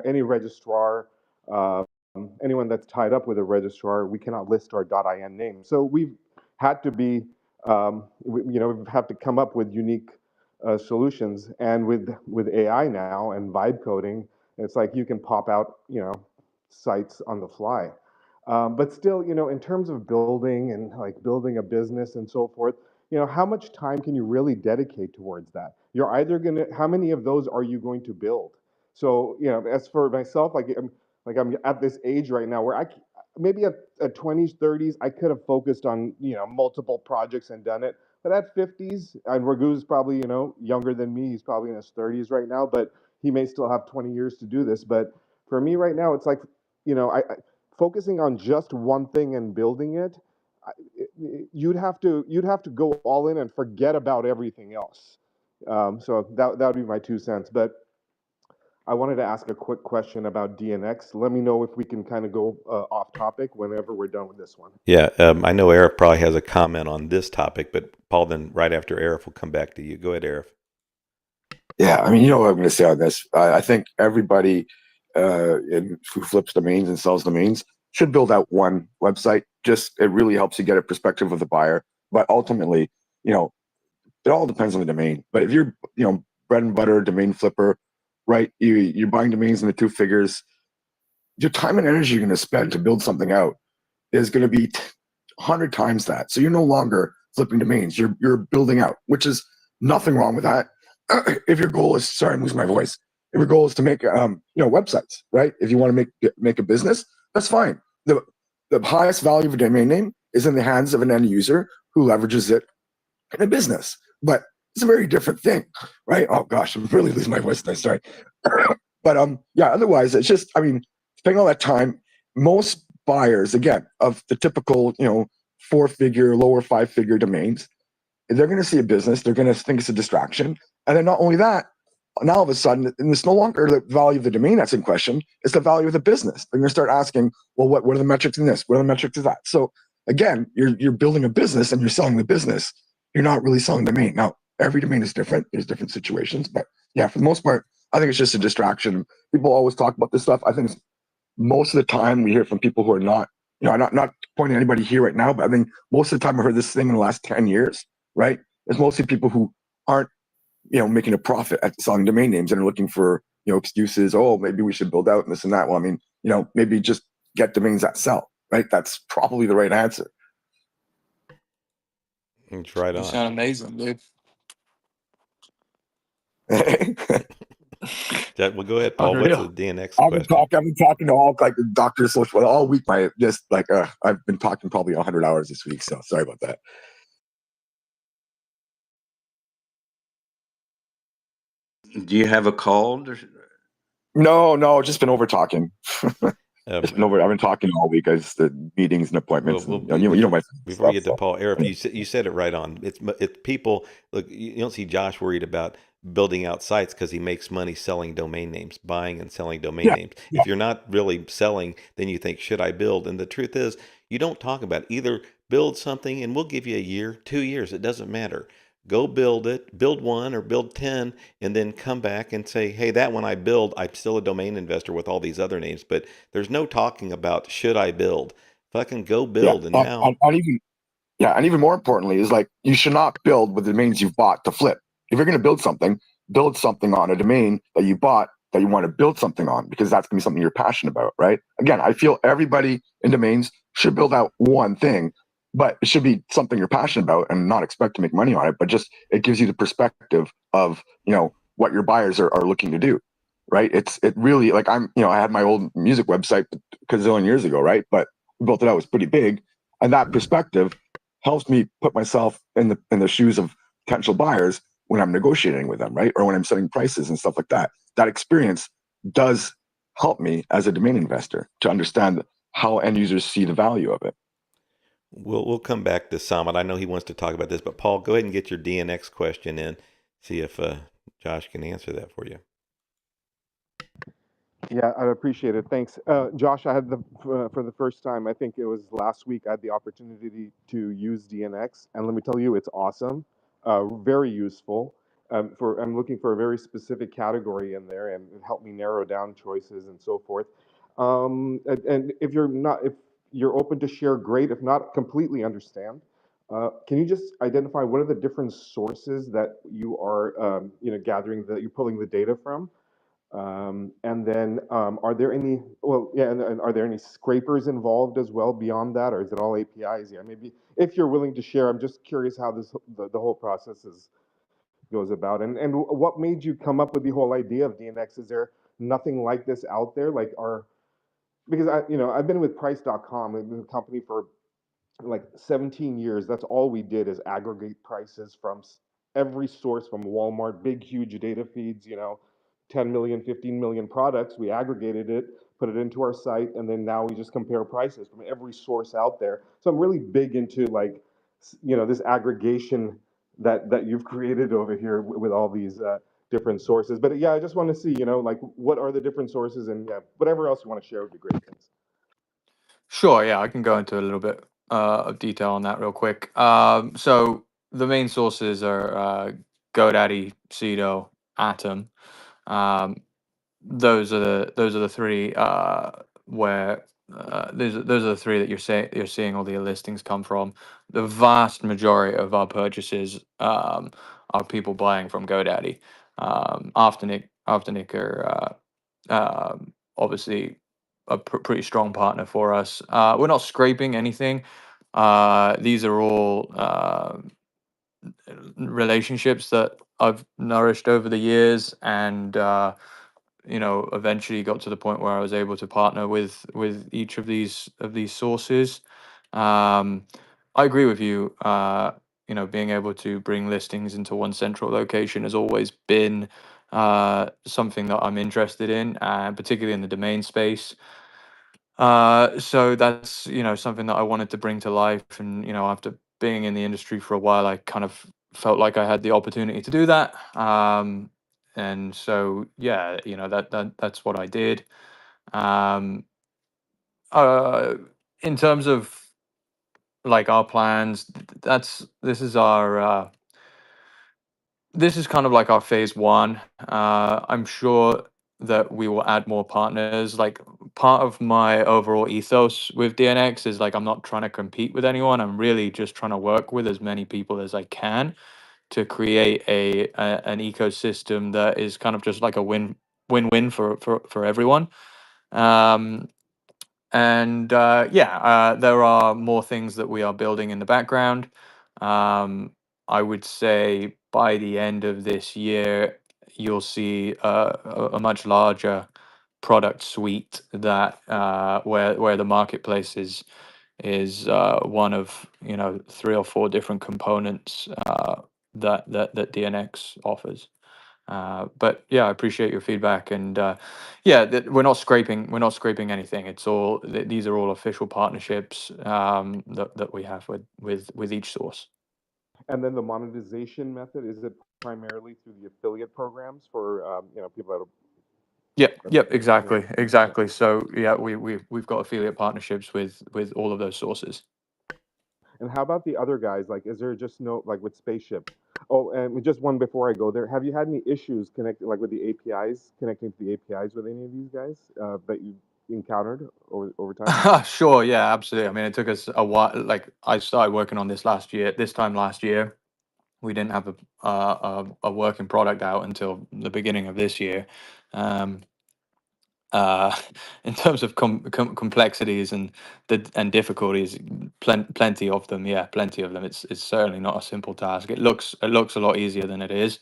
any registrar, anyone that's tied up with a registrar, we cannot list our .in name. So we've had to be, we've had to come up with unique solutions. And with AI now and vibe coding, it's like you can pop out, sites on the fly. But still, in terms of building and like building a business and so forth, how much time can you really dedicate towards that? You're either how many of those are you going to build? So, as for myself, I'm at this age right now where maybe at 20s, 30s, I could have focused on, multiple projects and done it. But at 50s, and Ragu's probably, younger than me, he's probably in his 30s right now, but he may still have 20 years to do this. But for me right now, it's like, I focusing on just one thing and building it, you'd have to go all in and forget about everything else. So that would be my 2 cents. But I wanted to ask a quick question about DNX. Let me know if we can kind of go off topic whenever we're done with this one. Yeah, I know Arif probably has a comment on this topic, but Paul, then right after Arif, will come back to you. Go ahead, Arif. Yeah, I mean, you know what I'm going to say on this. I think everybody who flips domains and sells domains should build out one website. It really helps you get a perspective of the buyer. But ultimately, it all depends on the domain. But if you're, bread and butter domain flipper, right? You're buying domains in the 2 figures. Your time and energy you're going to spend to build something out is going to be 100 times that. So you're no longer flipping domains. You're building out, which is nothing wrong with that. If your goal is, sorry, I'm losing my voice. If your goal is to make, websites, right? If you want to make a business, that's fine. The highest value of a domain name is in the hands of an end user who leverages it in a business. But it's a very different thing, right? Oh gosh, I'm really losing my voice. Sorry. But yeah, otherwise it's just, spending all that time, most buyers, again, of the typical, 4-figure, lower 5-figure domains, they're going to see a business, they're going to think it's a distraction. And then not only that, now all of a sudden, and it's no longer the value of the domain that's in question, it's the value of the business. They're going to start asking, well, what are the metrics in this? What are the metrics of that? So again, you're building a business and you're selling the business. You're not really selling the domain. Now, every domain is different. There's different situations. But yeah, for the most part, I think it's just a distraction. People always talk about this stuff. I think most of the time we hear from people who are not, not pointing at anybody here right now, but I think most of the time I've heard this thing in the last 10 years, right? It's mostly people who aren't, making a profit at selling domain names and are looking for, excuses. Oh, maybe we should build out and this and that. Well, maybe just get domains that sell, right? That's probably the right answer. It's right You on. sound amazing, dude. Well, go ahead, Paul. Unreal. What's the DNX I've question? been talking to all like doctors social all week. I've been talking probably 100 hours this week. So sorry about that. Do you have a cold? No, just been over talking. It's nobody. I've been talking all week. As the meetings and appointments, Well, and you know my before we stuff. get to So. Paul, Eric, you said it right on. It's people. Look, you don't see Josh worried about building out sites because he makes money selling domain names, buying and selling domain Yeah, names. If you're not really selling, then you think, should I build? And the truth is, you don't talk about it. Either build something and we'll give you a year, 2 years. It doesn't matter. Go build it, build one or build 10, and then come back and say, hey, that one I build, I'm still a domain investor with all these other names. But there's no talking about should I build. Fucking go yeah. build. And now, And even more importantly, is like you should not build with the domains you've bought to flip. If you're going to build something on a domain that you bought that you want to build something on, because that's going to be something you're passionate about, right? Again, I feel everybody in domains should build out one thing, but it should be something you're passionate about and not expect to make money on it. But just it gives you the perspective of what your buyers are looking to do, right? It really like I had my old music website a gazillion years ago, right? But we built it out, it was pretty big, and that perspective helps me put myself in the shoes of potential buyers when I'm negotiating with them, right? Or when I'm setting prices and stuff like that. That experience does help me as a domain investor to understand how end users see the value of it. we'll come back to Samad. I know he wants to talk about this, but Paul, go ahead and get your DNX question in. See if Josh can answer that for you. Yeah, I appreciate it. Thanks. Josh, I had for the first time, I think it was last week, I had the opportunity to use DNX. And let me tell you, it's awesome, very useful. I'm looking for a very specific category in there, and it helped me narrow down choices and so forth. And if you're open to share, great. If not, completely understand. Can you just identify what are the different sources that you are, gathering, that you're pulling the data from? And then, are there any, well, yeah, and are there any scrapers involved as well beyond that, or is it all APIs? Yeah, maybe if you're willing to share, I'm just curious how the whole process goes about. And what made you come up with the whole idea of DNX? Is there nothing like this out there? Because I've been with Price.com, I've been with the company for like 17 years. That's all we did is aggregate prices from every source, from Walmart, big huge data feeds, 10 million, 15 million products. We aggregated it, put it into our site, and then now we just compare prices from every source out there. So I'm really big into this aggregation that you've created over here with all these different sources. But yeah, I just want to see, what are the different sources, and yeah, whatever else you want to share would be great. Thanks. Sure, yeah, I can go into a little bit of detail on that real quick. So the main sources are GoDaddy, Cedo, Atom. Um, those are the three where those are the three that you're seeing all the listings come from. The vast majority of our purchases are people buying from GoDaddy. Afternic are obviously a pretty strong partner for us. We're not scraping anything. These are all relationships that I've nourished over the years, and eventually got to the point where I was able to partner with each of these sources. I agree with you. Being able to bring listings into one central location has always been something that I'm interested in, and particularly in the domain space. So that's something that I wanted to bring to life, and after being in the industry for a while, I kind of felt like I had the opportunity to do that. And so yeah, that's what I did. Um, in terms of like our plans, this is kind of like our phase one. I'm sure that we will add more partners. Like, part of my overall ethos with DNX is like, I'm not trying to compete with anyone. I'm really just trying to work with as many people as I can to create an ecosystem that is kind of just like a win-win for everyone. Um, and there are more things that we are building in the background. I would say by the end of this year, you'll see a much larger product suite that where the marketplace is one of 3 or 4 different components that DNX offers. But yeah, I appreciate your feedback, and we're not scraping anything. It's all these are all official partnerships that we have with each source. And then the monetization method, is it primarily through the affiliate programs for people that are Yep, exactly. So yeah, we've got affiliate partnerships with all of those sources. And how about the other guys? Like, is there just no, like with Spaceship? Oh, and just one before I go there, have you had any issues connecting, like with the APIs, connecting to the APIs with any of these guys that you encountered over time? Sure, yeah, absolutely. I mean, it took us a while. Like, I started working on this time last year. We didn't have a working product out until the beginning of this year. Um, in terms of complexities and difficulties, plenty of them. Yeah, plenty of them. It's certainly not a simple task. It looks a lot easier than it is.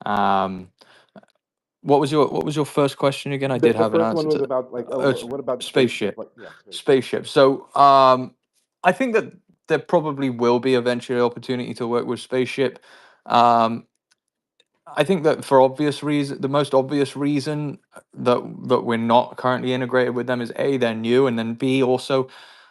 What was your first question again? I did The have an first one answer was to about like, what about spaceship. Like, yeah, Spaceship. Spaceship. So I think that there probably will be eventually opportunity to work with Spaceship. I think that for obvious reason, the most obvious reason that we're not currently integrated with them is A, they're new, and then B, also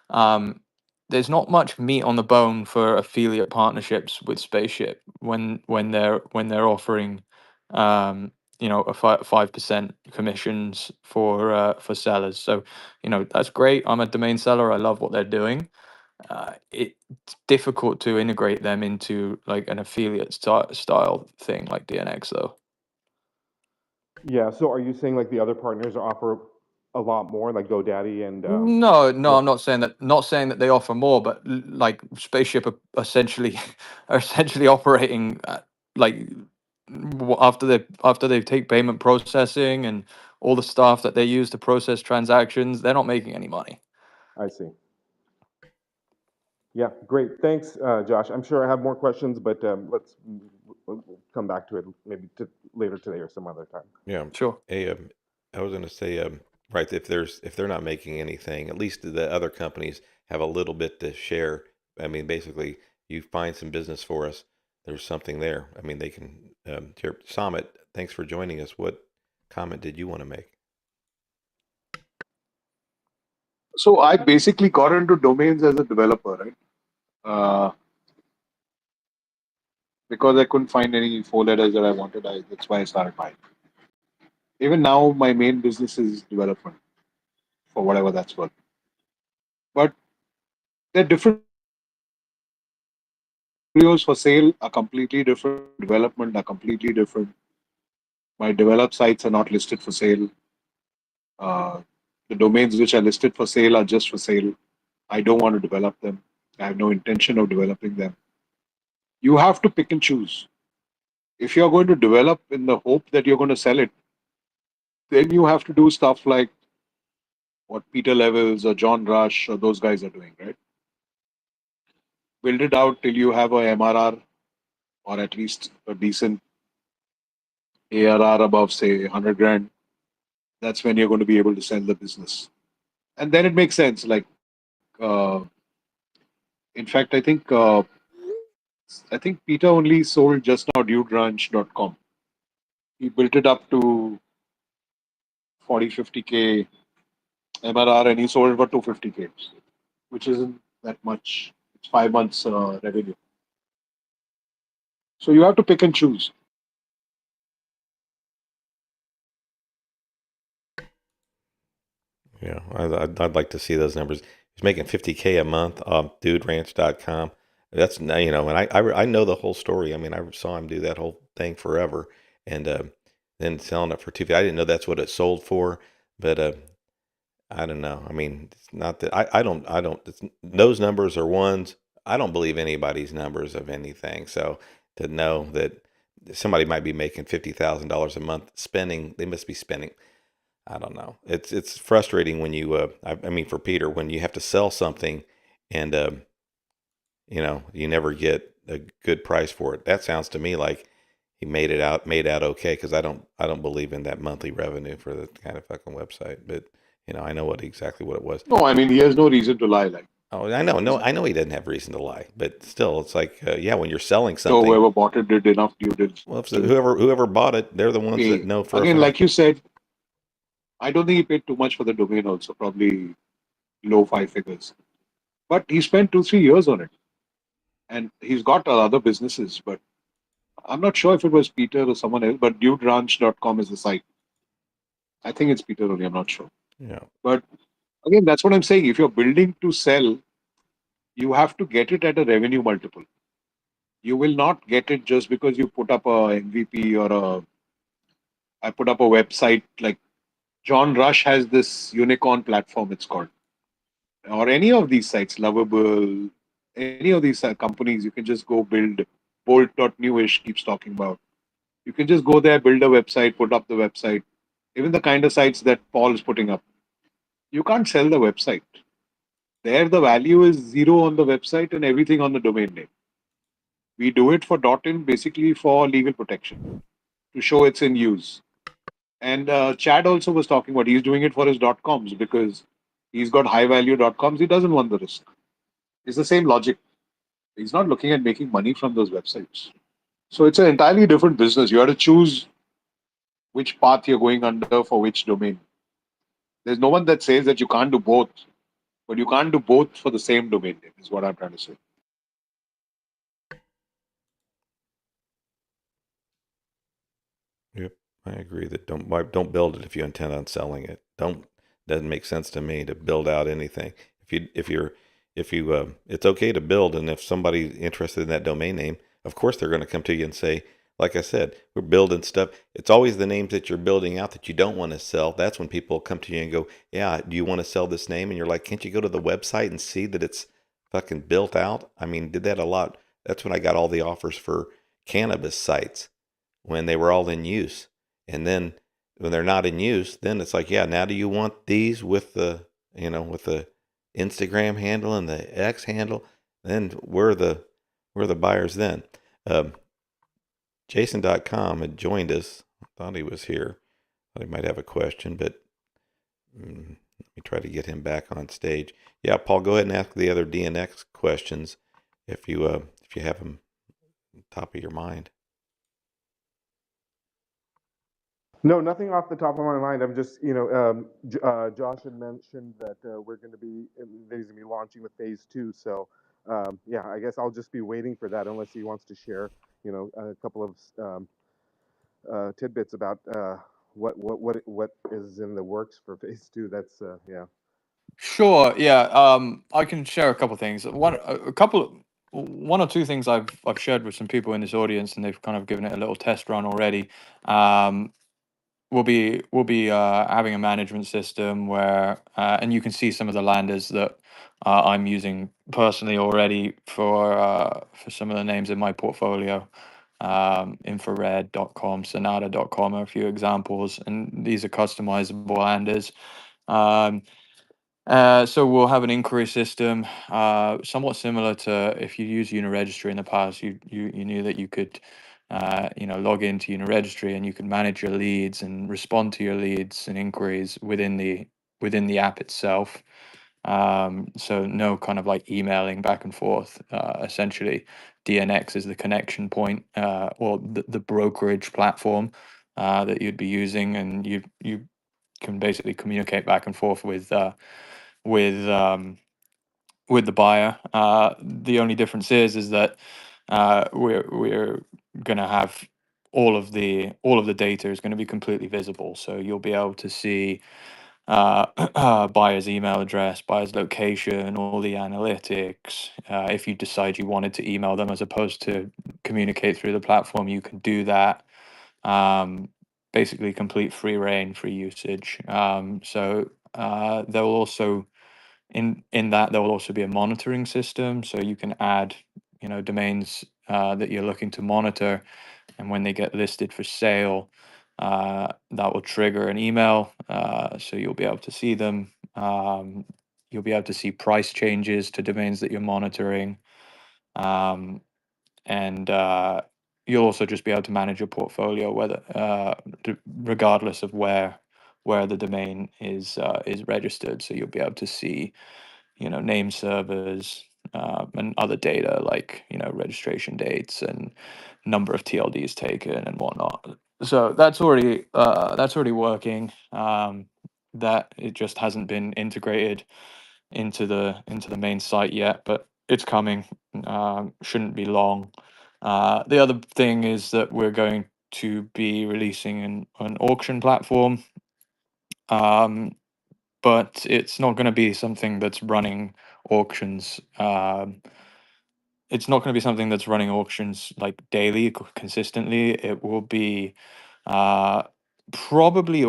there's not much meat on the bone for affiliate partnerships with Spaceship when they're offering a 5% commissions for sellers. So that's great. I'm a domain seller. I love what they're doing. It's difficult to integrate them into like an affiliate style thing like DNX though. Yeah. So are you saying like the other partners offer a lot more, like GoDaddy and No, I'm not saying that. Not saying that they offer more, but like Spaceship are essentially operating like after they take payment processing and all the staff that they use to process transactions, they're not making any money. I see. Yeah, great. Thanks, Josh. I'm sure I have more questions, but we'll come back to it maybe later today or some other time. Yeah. Sure. Hey, I was going to say, right, if they're not making anything, at least the other companies have a little bit to share. I mean, basically, you find some business for us. There's something there. I mean, they can. Here, Samit, thanks for joining us. What comment did you want to make? So I basically got into domains as a developer, right? Because I couldn't find any 4 letters that I wanted. That's why I started buying. Even now, my main business is development, for whatever that's worth. But they're different. Studios for sale are completely different. Development are completely different. My developed sites are not listed for sale. The domains which are listed for sale are just for sale. I don't want to develop them. I have no intention of developing them. You have to pick and choose. If you're going to develop in the hope that you're going to sell it, then you have to do stuff like what Peter Levels or John Rush or those guys are doing, right? Build it out till you have a MRR or at least a decent ARR above, say, 100 grand. That's when you're going to be able to sell the business. And then it makes sense. Like, in fact, I think Peter only sold just now duderunch.com. He built it up to 40, 50K MRR and he sold it for 250K, which isn't that much. It's 5 months revenue. So you have to pick and choose. Yeah, I'd like to see those numbers. He's making 50K a month off duderanch.com. That's, and I know the whole story. I mean, I saw him do that whole thing forever, and then selling it for 250. I didn't know that's what it sold for, but I don't know. I mean, it's not that I don't those numbers are ones. I don't believe anybody's numbers of anything. So to know that somebody might be making $50,000 a month spending, they must be spending. I don't know. It's frustrating when you I mean for Peter, when you have to sell something and you never get a good price for it. That sounds to me like he made out okay, because I don't believe in that monthly revenue for the kind of fucking website. But I know exactly what it was. No, I mean, he has no reason to lie. Like, Oh, I know. No, I know he doesn't have reason to lie, but still, it's like, yeah, when you're selling So something, whoever bought it did enough due diligence well, if to whoever bought it, they're the ones that pay. know for a Again, fact. like you said, I don't think he paid too much for the domain also, probably low five figures. But he spent 2, 3 years on it. And he's got other businesses, but I'm not sure if it was Peter or someone else, but duderanch.com is the site. I think it's Peter only, I'm not sure. Yeah. But again, that's what I'm saying. If you're building to sell, you have to get it at a revenue multiple. You will not get it just because you put up a MVP or I put up a website like John Rush has this unicorn platform, it's called, or any of these sites, Lovable, any of these companies, you can just go build. Bolt.newish keeps talking about. You can just go there, build a website, put up the website. Even the kind of sites that Paul is putting up, you can't sell the website. There, the value is zero on the website and everything on the domain name. We do it for .in basically for legal protection to show it's in use. And Chad also was talking about he's doing it for his .coms because he's got high value .coms. He doesn't want the risk. It's the same logic. He's not looking at making money from those websites. So it's an entirely different business. You have to choose which path you're going under for which domain. There's no one that says that you can't do both, but you can't do both for the same domain name, is what I'm trying to say. Yep, I agree that don't build it if you intend on selling it. Doesn't make sense to me to build out anything. If you it's okay to build, and if somebody's interested in that domain name, of course they're going to come to you and say, like I said, we're building stuff. It's always the names that you're building out that you don't want to sell. That's when people come to you and go, yeah, do you want to sell this name? And you're like, can't you go to the website and see that it's fucking built out? I mean, did that a lot. That's when I got all the offers for cannabis sites when they were all in use. And then when they're not in use, then it's like, yeah, now do you want these with with the Instagram handle and the X handle? Then we're the buyers then. Um, Jason.com had joined us. I thought he was here. Thought he might have a question, but let me try to get him back on stage. Yeah, Paul, go ahead and ask the other DNX questions if you have them top of your mind. No, nothing off the top of my mind. I'm just, Josh had mentioned that we're going to be, that he's going to be launching with phase 2. So, yeah, I guess I'll just be waiting for that unless he wants to share, a couple of tidbits about what is in the works for phase 2. That's, yeah. Sure. Yeah. I can share a couple of things. One or two things I've shared with some people in this audience, and they've kind of given it a little test run already. We'll be having a management system where, and you can see some of the landers that I'm using personally already for some of the names in my portfolio. Infrared.com, Sonata.com are a few examples, and these are customizable landers. So we'll have an inquiry system, somewhat similar to if you use Uniregistry in the past. You knew that you could, log into Uniregistry and you could manage your leads and respond to your leads and inquiries within the app itself. So no kind of like emailing back and forth. Essentially, DNX is the connection point, or the brokerage platform that you'd be using, and you can basically communicate back and forth with with the buyer. The only difference is that we're going to have all of the data is going to be completely visible. So you'll be able to see buyer's email address, buyer's location, all the analytics. If you decide you wanted to email them as opposed to communicate through the platform, you can do that. Basically, complete free reign, free usage. So there will also in that there will also be a monitoring system, so you can add domains that you're looking to monitor, and when they get listed for sale, that will trigger an email, so you'll be able to see them. You'll be able to see price changes to domains that you're monitoring, and you'll also just be able to manage your portfolio whether regardless of where the domain is registered. So you'll be able to see name servers, and other data like registration dates and number of TLDs taken and whatnot. So that's already working. That it just hasn't been integrated into the main site yet, but it's coming. Shouldn't be long. The other thing is that we're going to be releasing an auction platform, but it's not going to be something that's running auctions. It's not going to be something that's running auctions like daily, consistently. It will be probably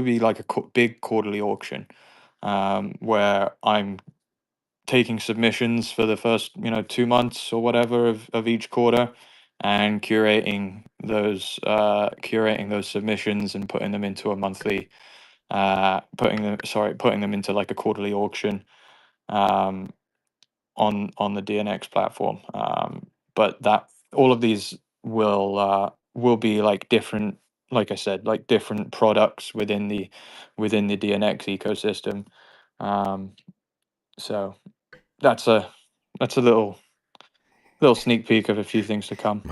be like a big quarterly auction, where I'm taking submissions for the first 2 months or whatever of each quarter, and curating those submissions and putting them into a monthly putting them into like a quarterly auction, um, on the DNX platform. But that all of these will be like different, like I said, like different products within the DNX ecosystem. So that's a little sneak peek of a few things to come.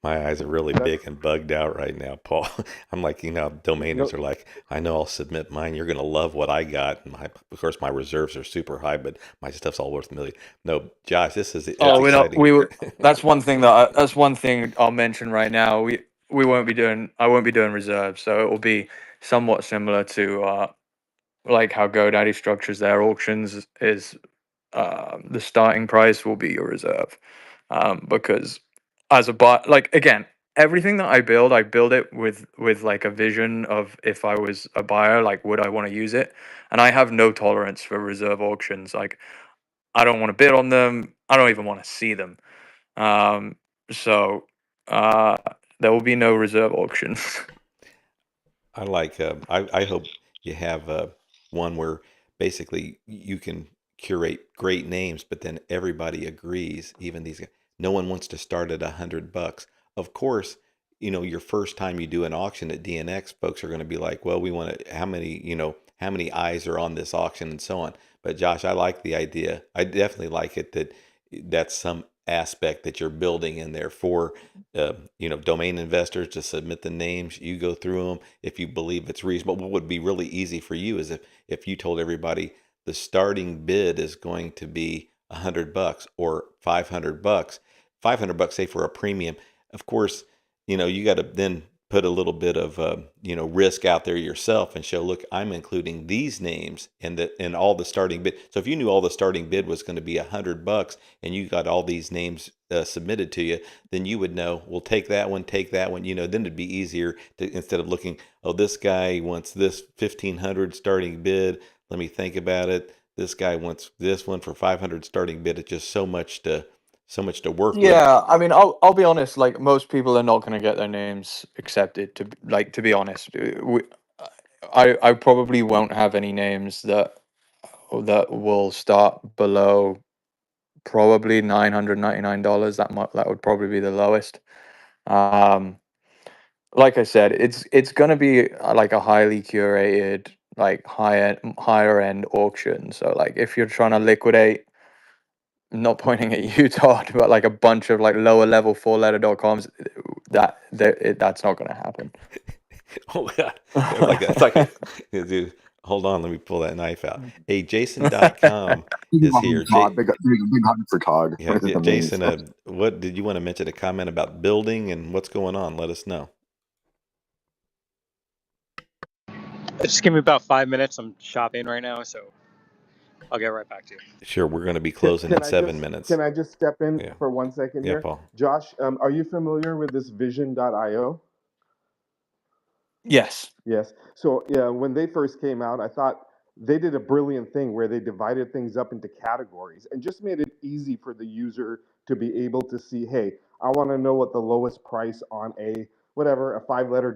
My eyes are really That's big and bugged out right now, Paul. I'm like, domainers no, are like, I know I'll submit mine. You're gonna love what I got. And of course, my reserves are super high, but my stuff's all worth a million. No, Josh, it's Oh, we're not. exciting. That's one thing that's one thing I'll mention right now. We won't be doing. I won't be doing reserves, so it will be somewhat similar to like how GoDaddy structures their auctions. Is the starting price will be your reserve, because as a buyer, like again, everything that I build it with like a vision of, if I was a buyer, like would I want to use it? And I have no tolerance for reserve auctions. Like I don't want to bid on them. I don't even want to see them. Um, so uh, there will be no reserve auctions. I like. I hope you have one where basically you can curate great names, but then everybody agrees. Even these, no one wants to start at $100. Of course, your first time you do an auction at DNX, folks are going to be like, "Well, we want to. How many eyes are on this auction, and so on." But Josh, I like the idea. I definitely like it that that's some aspect that you're building in there for domain investors to submit the names. You go through them. If you believe it's reasonable, what would be really easy for you is if you told everybody the starting bid is going to be $100 or $500. $500, say, for a premium. Of course, you got to then put a little bit of risk out there yourself and show, look, I'm including these names and all the starting bid. So if you knew all the starting bid was going to be $100 and you got all these names submitted to you, then you would know, well, take that one, then it'd be easier to, instead of looking, oh, this guy wants this 1,500 starting bid, let me think about it, this guy wants this one for 500 starting bid. It's just so much to work with. Yeah, I mean, I'll be honest. Like most people are not going to get their names accepted. To be honest, I probably won't have any names that will start below probably $999. That would probably be the lowest. Um, like I said, it's going to be like a highly curated, like higher end auction. So like if you're trying to liquidate, not pointing at you, Todd, but like a bunch of like lower level 4letter.coms, that's not going to happen. Oh God. It's like dude, hold on, let me pull that knife out. Hey, Jason.com is here. Todd, big hug for Todd. Yeah, His yeah, amazing Jason, stuff. what did you want to mention? A comment about building and what's going on? Let us know. Just give me about 5 minutes. I'm shopping right now, so I'll get right back to you. Sure, we're going to be closing in 7 minutes. Can I just step in Yeah, for 1 second yeah, here? Paul. Josh, are you familiar with this Vision.io? Yes. Yes. So yeah, when they first came out, I thought they did a brilliant thing where they divided things up into categories and just made it easy for the user to be able to see, hey, I want to know what the lowest price on a whatever a 5-letter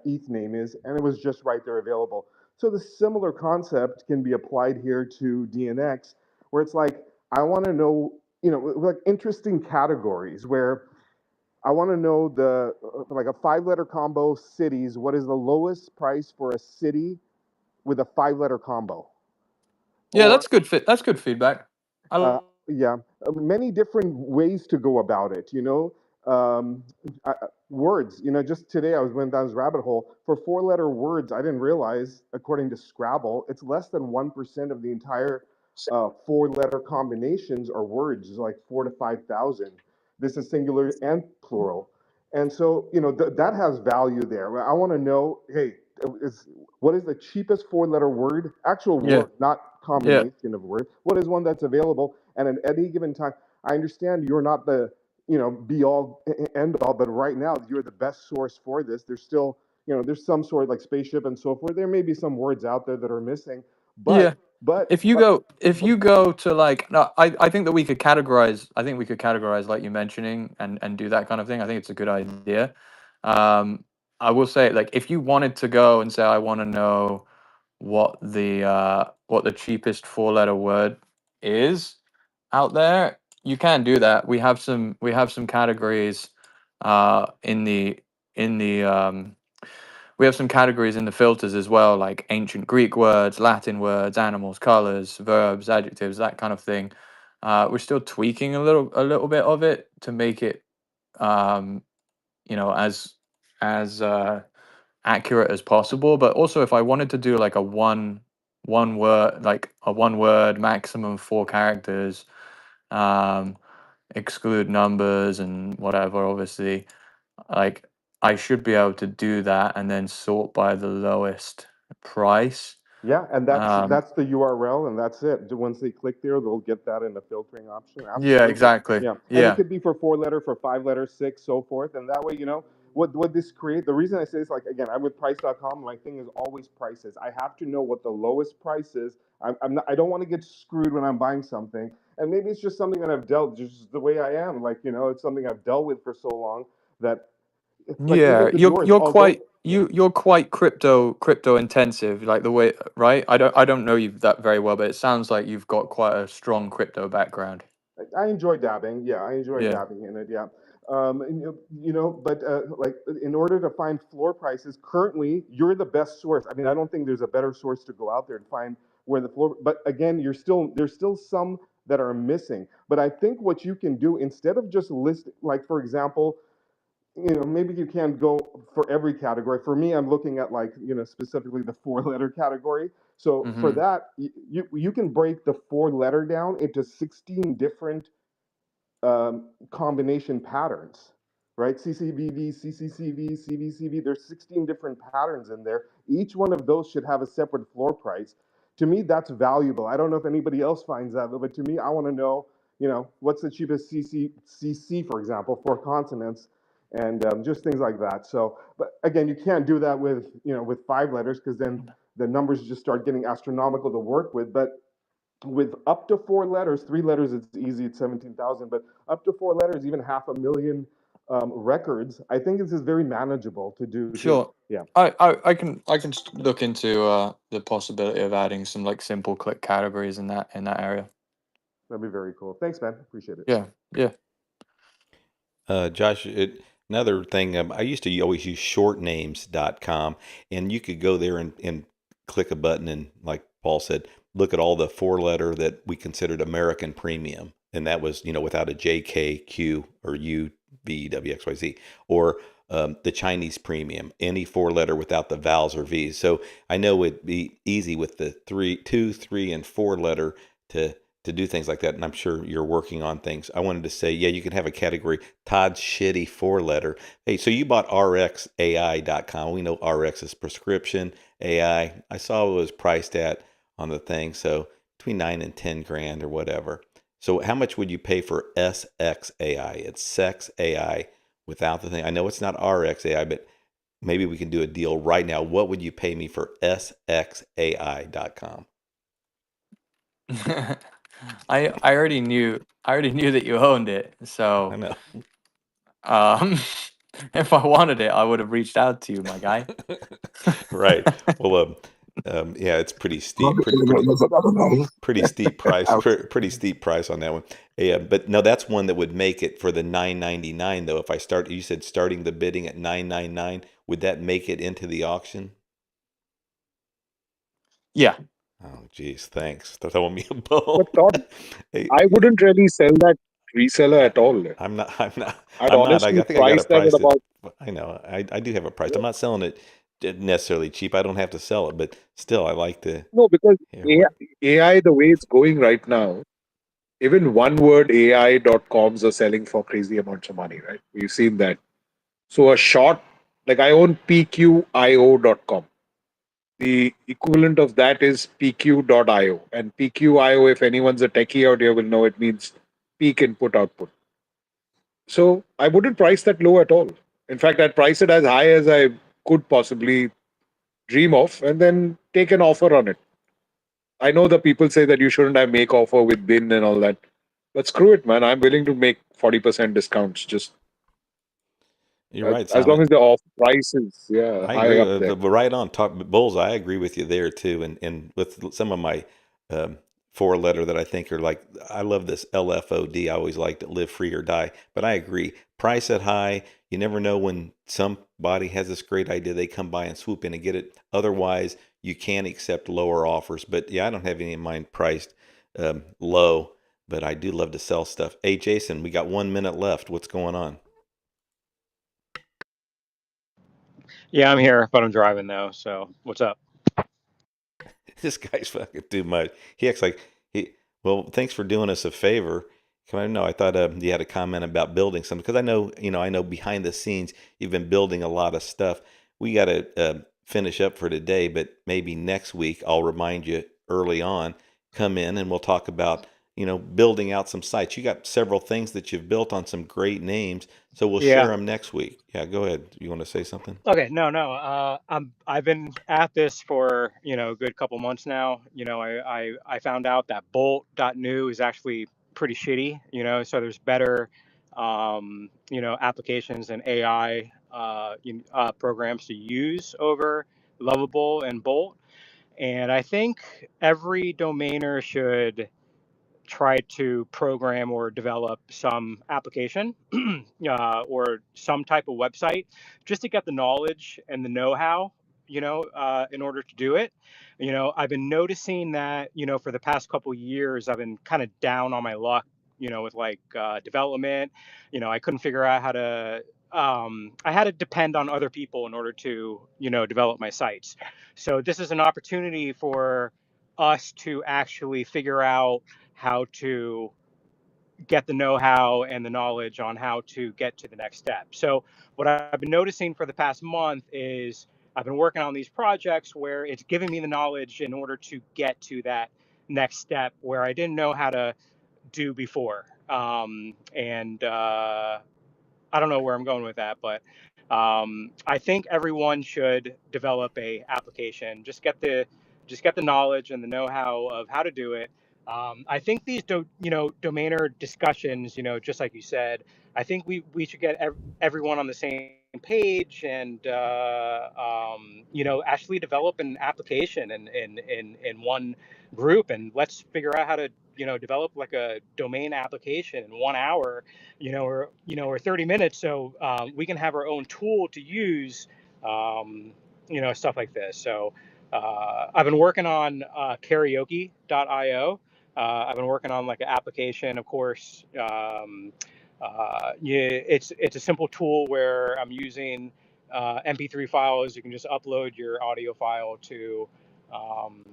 .eth name is, and it was just right there available. So the similar concept can be applied here to DNX, where it's like I want to know, like interesting categories where I want to know like a 5-letter combo cities. What is the lowest price for a city with a 5-letter combo? Yeah, or that's good feedback. yeah, many different ways to go about it. Words. Just today I went down this rabbit hole for four-letter words. I didn't realize, according to Scrabble, it's less than 1% of the entire four-letter combinations are words, like 4 to 5,000. This is singular and plural, and so that has value there. I want to know, hey, is what is the cheapest four-letter word? Actual Yeah, word, not yeah, combination of words. What is one that's available? And at any given time, I understand you're not the be all end all, but right now you're the best source for this. There's still there's some sort like spaceship and so forth. There may be some words out there that are missing, yeah. but but If you but go to like, no, I think that we could categorize. I think we could categorize like you're mentioning and do that kind of thing. I think it's a good idea. Um, I will say, like, if you wanted to go and say, I want to know what the cheapest four-letter word is out there, you can do that. We have some categories in the we have some categories in the filters as well, like ancient Greek words, Latin words, animals, colors, verbs, adjectives, that kind of thing. We're still tweaking a little bit of it to make it um, as accurate as possible. But also, if I wanted to do like a one word, like a one word maximum 4 characters, um, exclude numbers and whatever, obviously, like I should be able to do that and then sort by the lowest price. yeah, and that's Um, that's the URL, and that's it. Once they click there, they'll get that in the filtering option. yeah, Absolutely. exactly. Yeah, and it Yeah. could be for four-letter, for five-letter, six, so forth, and that way, what this create. The reason I say this, like again, I'm with Price.com. My thing is always prices. I have to know what the lowest price is. I'm not. I don't want to get screwed when I'm buying something, and maybe it's just something that I've dealt, just the way I am. Like it's something I've dealt with for so long that, like we Yeah, look at you're yours. you're Although, quite yeah. you're quite crypto intensive, like the way, right? I don't know you that very well, but it sounds like you've got quite a strong crypto background. I enjoy dabbing. Yeah, I enjoy Yeah. dabbing in it. Yeah, and, but like in order to find floor prices, currently you're the best source. I mean, I don't think there's a better source to go out there and find where the floor. But again, there's still some that are missing. But I think what you can do instead of just list, like for example, maybe you can't go for every category. For me, I'm looking at like, specifically the four-letter category. So for Mm-hmm. that, you can break the four-letter down into 16 different combination patterns, right? CCVV, CCCV, CVCV. There's 16 different patterns in there. Each one of those should have a separate floor price. To me, that's valuable. I don't know if anybody else finds that, but to me, I want to know, what's the cheapest CC, for example, for consonants, and just things like that. So, but again, you can't do that with, with five letters because then the numbers just start getting astronomical to work with. But with up to four letters, three letters, it's easy, it's 17,000, but up to four letters, even 500,000 records, I think this is very manageable to do too. Sure. Yeah, I can look into the possibility of adding some like simple click categories in that area. that'd be very cool. Thanks, man. Appreciate it. Yeah. Yeah. Josh, another thing, I used to always use shortnames.com, and you could go there and click a button and, like Paul said, look at all the four-letter that we considered American premium. And that was, without a J, K, Q, or U, V, W, X, Y, Z, or the Chinese premium, any four-letter without the vowels or V's. So I know it'd be easy with the 2, 3, and 4-letter to do things like that, and I'm sure you're working on things. I wanted to say, yeah, you can have a category, Todd's shitty four-letter. Hey, so you bought RxAI.com. We know Rx is prescription AI. I saw it was priced at on the thing, so between 9 and 10 grand or whatever. So how much would you pay for SXAI? It's sex AI without the thing. I know it's not RxAI, but maybe we can do a deal right now. What would you pay me for SXAI.com? I already knew that you owned it. I So know. um if I wanted it, I would have reached out to you, my guy. Right. Well, yeah, it's pretty steep, pretty steep price, pretty steep price on that one. Yeah, but no, that's one that would make it for the $9.99 though. If I start, you said starting the bidding at $9.99, would that make it into the auction? Yeah. Oh, geez, thanks for throwing me a bone. But Todd, Hey, I wouldn't really sell that reseller at all. I'm not. I'm not. I'd I'm not. honestly I think I got price it that at priced at. about, I know. I do have it priced. I'm not selling it necessarily cheap. I don't have to sell it, but still, I like to no, because hear what. AI, the way it's going right now, even one word AI.coms are selling for crazy amounts of money, right? We've seen that. So a short, like I own PQIO.com. The equivalent of that is PQ.io. And PQIO, if anyone's a techie out here, will know it means peak input output. So I wouldn't price that low at all. In fact, I'd price it as high as I could possibly dream of and then take an offer on it. I know the people say that you shouldn't have make offer with bin and all that. But screw it, man. I'm willing to make 40% discounts just You're right, as long Simon. as the off price is I high agree. up there. But right on, talk Bulls. I agree with you there too. And with some of my um, four letter that I think are like, I love this LFOD. I always liked it, live free or die. But I agree. Price it high. You never know when somebody has this great idea. They come by and swoop in and get it. Otherwise, you can accept lower offers. But yeah, I don't have any in mind priced low. But I do love to sell stuff. Hey, Jason, we got 1 minute left. What's going on? Yeah, I'm here, but I'm driving though. So what's up? This guy's fucking too much. He acts like he. Well, thanks for doing us a favor. Come on, no, I thought you had a comment about building something because I know, I know behind the scenes you've been building a lot of stuff. We got to finish up for today, but maybe next week I'll remind you early on. Come in and we'll talk about building out some sites. You got several things that you've built on some great names, so we'll share Yeah. them next week. Yeah, go ahead. You want to say something? Okay. No. I've been at this for a good couple months now. I found out that bolt.new is actually pretty shitty. So there's better applications and AI programs to use over Lovable and Bolt. And I think every domainer should try to program or develop some application or some type of website just to get the knowledge and the know-how, in order to do it. I've been noticing that, for the past couple years, I've been kind of down on my luck, with like development. I couldn't figure out how to. I had to depend on other people in order to, develop my sites. So this is an opportunity for us to actually figure out how to get the know-how and the knowledge on how to get to the next step. So what I've been noticing for the past month is I've been working on these projects where it's giving me the knowledge in order to get to that next step where I didn't know how to do before. And I don't know where I'm going with that, but I think everyone should develop a application. Just get the knowledge and the know-how of how to do it. I think these domainer discussions, just like you said, I think we should get everyone on the same page and actually develop an application in one group, and let's figure out how to develop like a domain application in 1 hour, or 30 minutes, so we can have our own tool to use, stuff like this. So I've been working on karaoke.io. I've been working on like an application, of course. Yeah, it's a simple tool where I'm using MP3 files. You can just upload your audio file to um,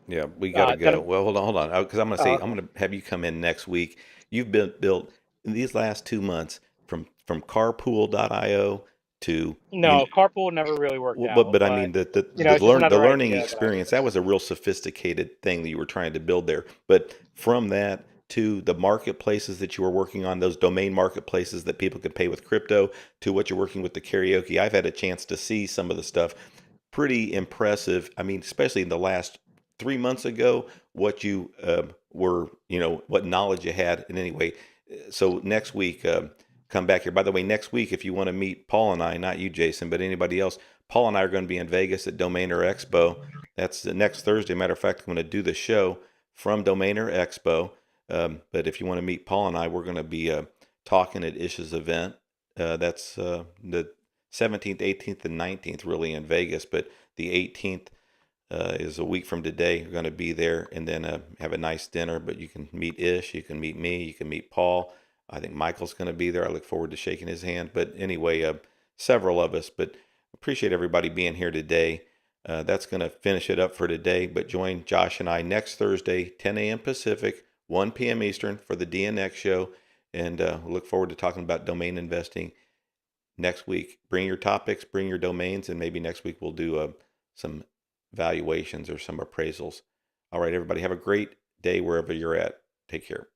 Yeah, we got to then go. Well, hold on, because I'm going to say I'm okay. going to have you come in next week. You've been built in these last 2 months from carpool.io to No, carpool never really worked well, out, but I but mean the it's just the another learning idea that I experience, that was. was a real sophisticated thing that you were trying to build there. But from that to the marketplaces that you were working on, those domain marketplaces that people could pay with crypto, to what you're working with the karaoke, I've had a chance to see some of the stuff. Pretty impressive. I mean, especially in the last 3 months ago, what you were, what knowledge you had. And anyway, so next week, come back here. By the way, next week, if you want to meet Paul and I, not you, Jason, but anybody else, Paul and I are going to be in Vegas at Domainer Expo. That's the next Thursday. Matter of fact, I'm going to do the show from Domainer Expo. But if you want to meet Paul and I, we're going to be talking at Ish's event. That's the 17th, 18th, and 19th, really in Vegas. But the 18th, is a week from today. We're going to be there and then have a nice dinner. But you can meet Ish, you can meet me, you can meet Paul. I think Michael's going to be there. I look forward to shaking his hand. But anyway, several of us. But appreciate everybody being here today. That's going to finish it up for today. But join Josh and I next Thursday, 10 a.m. Pacific, 1 p.m. Eastern for the DNX Show. And we look forward to talking about domain investing next week. Bring your topics, bring your domains, and maybe next week we'll do some valuations or some appraisals. All right, everybody, have a great day wherever you're at. Take care.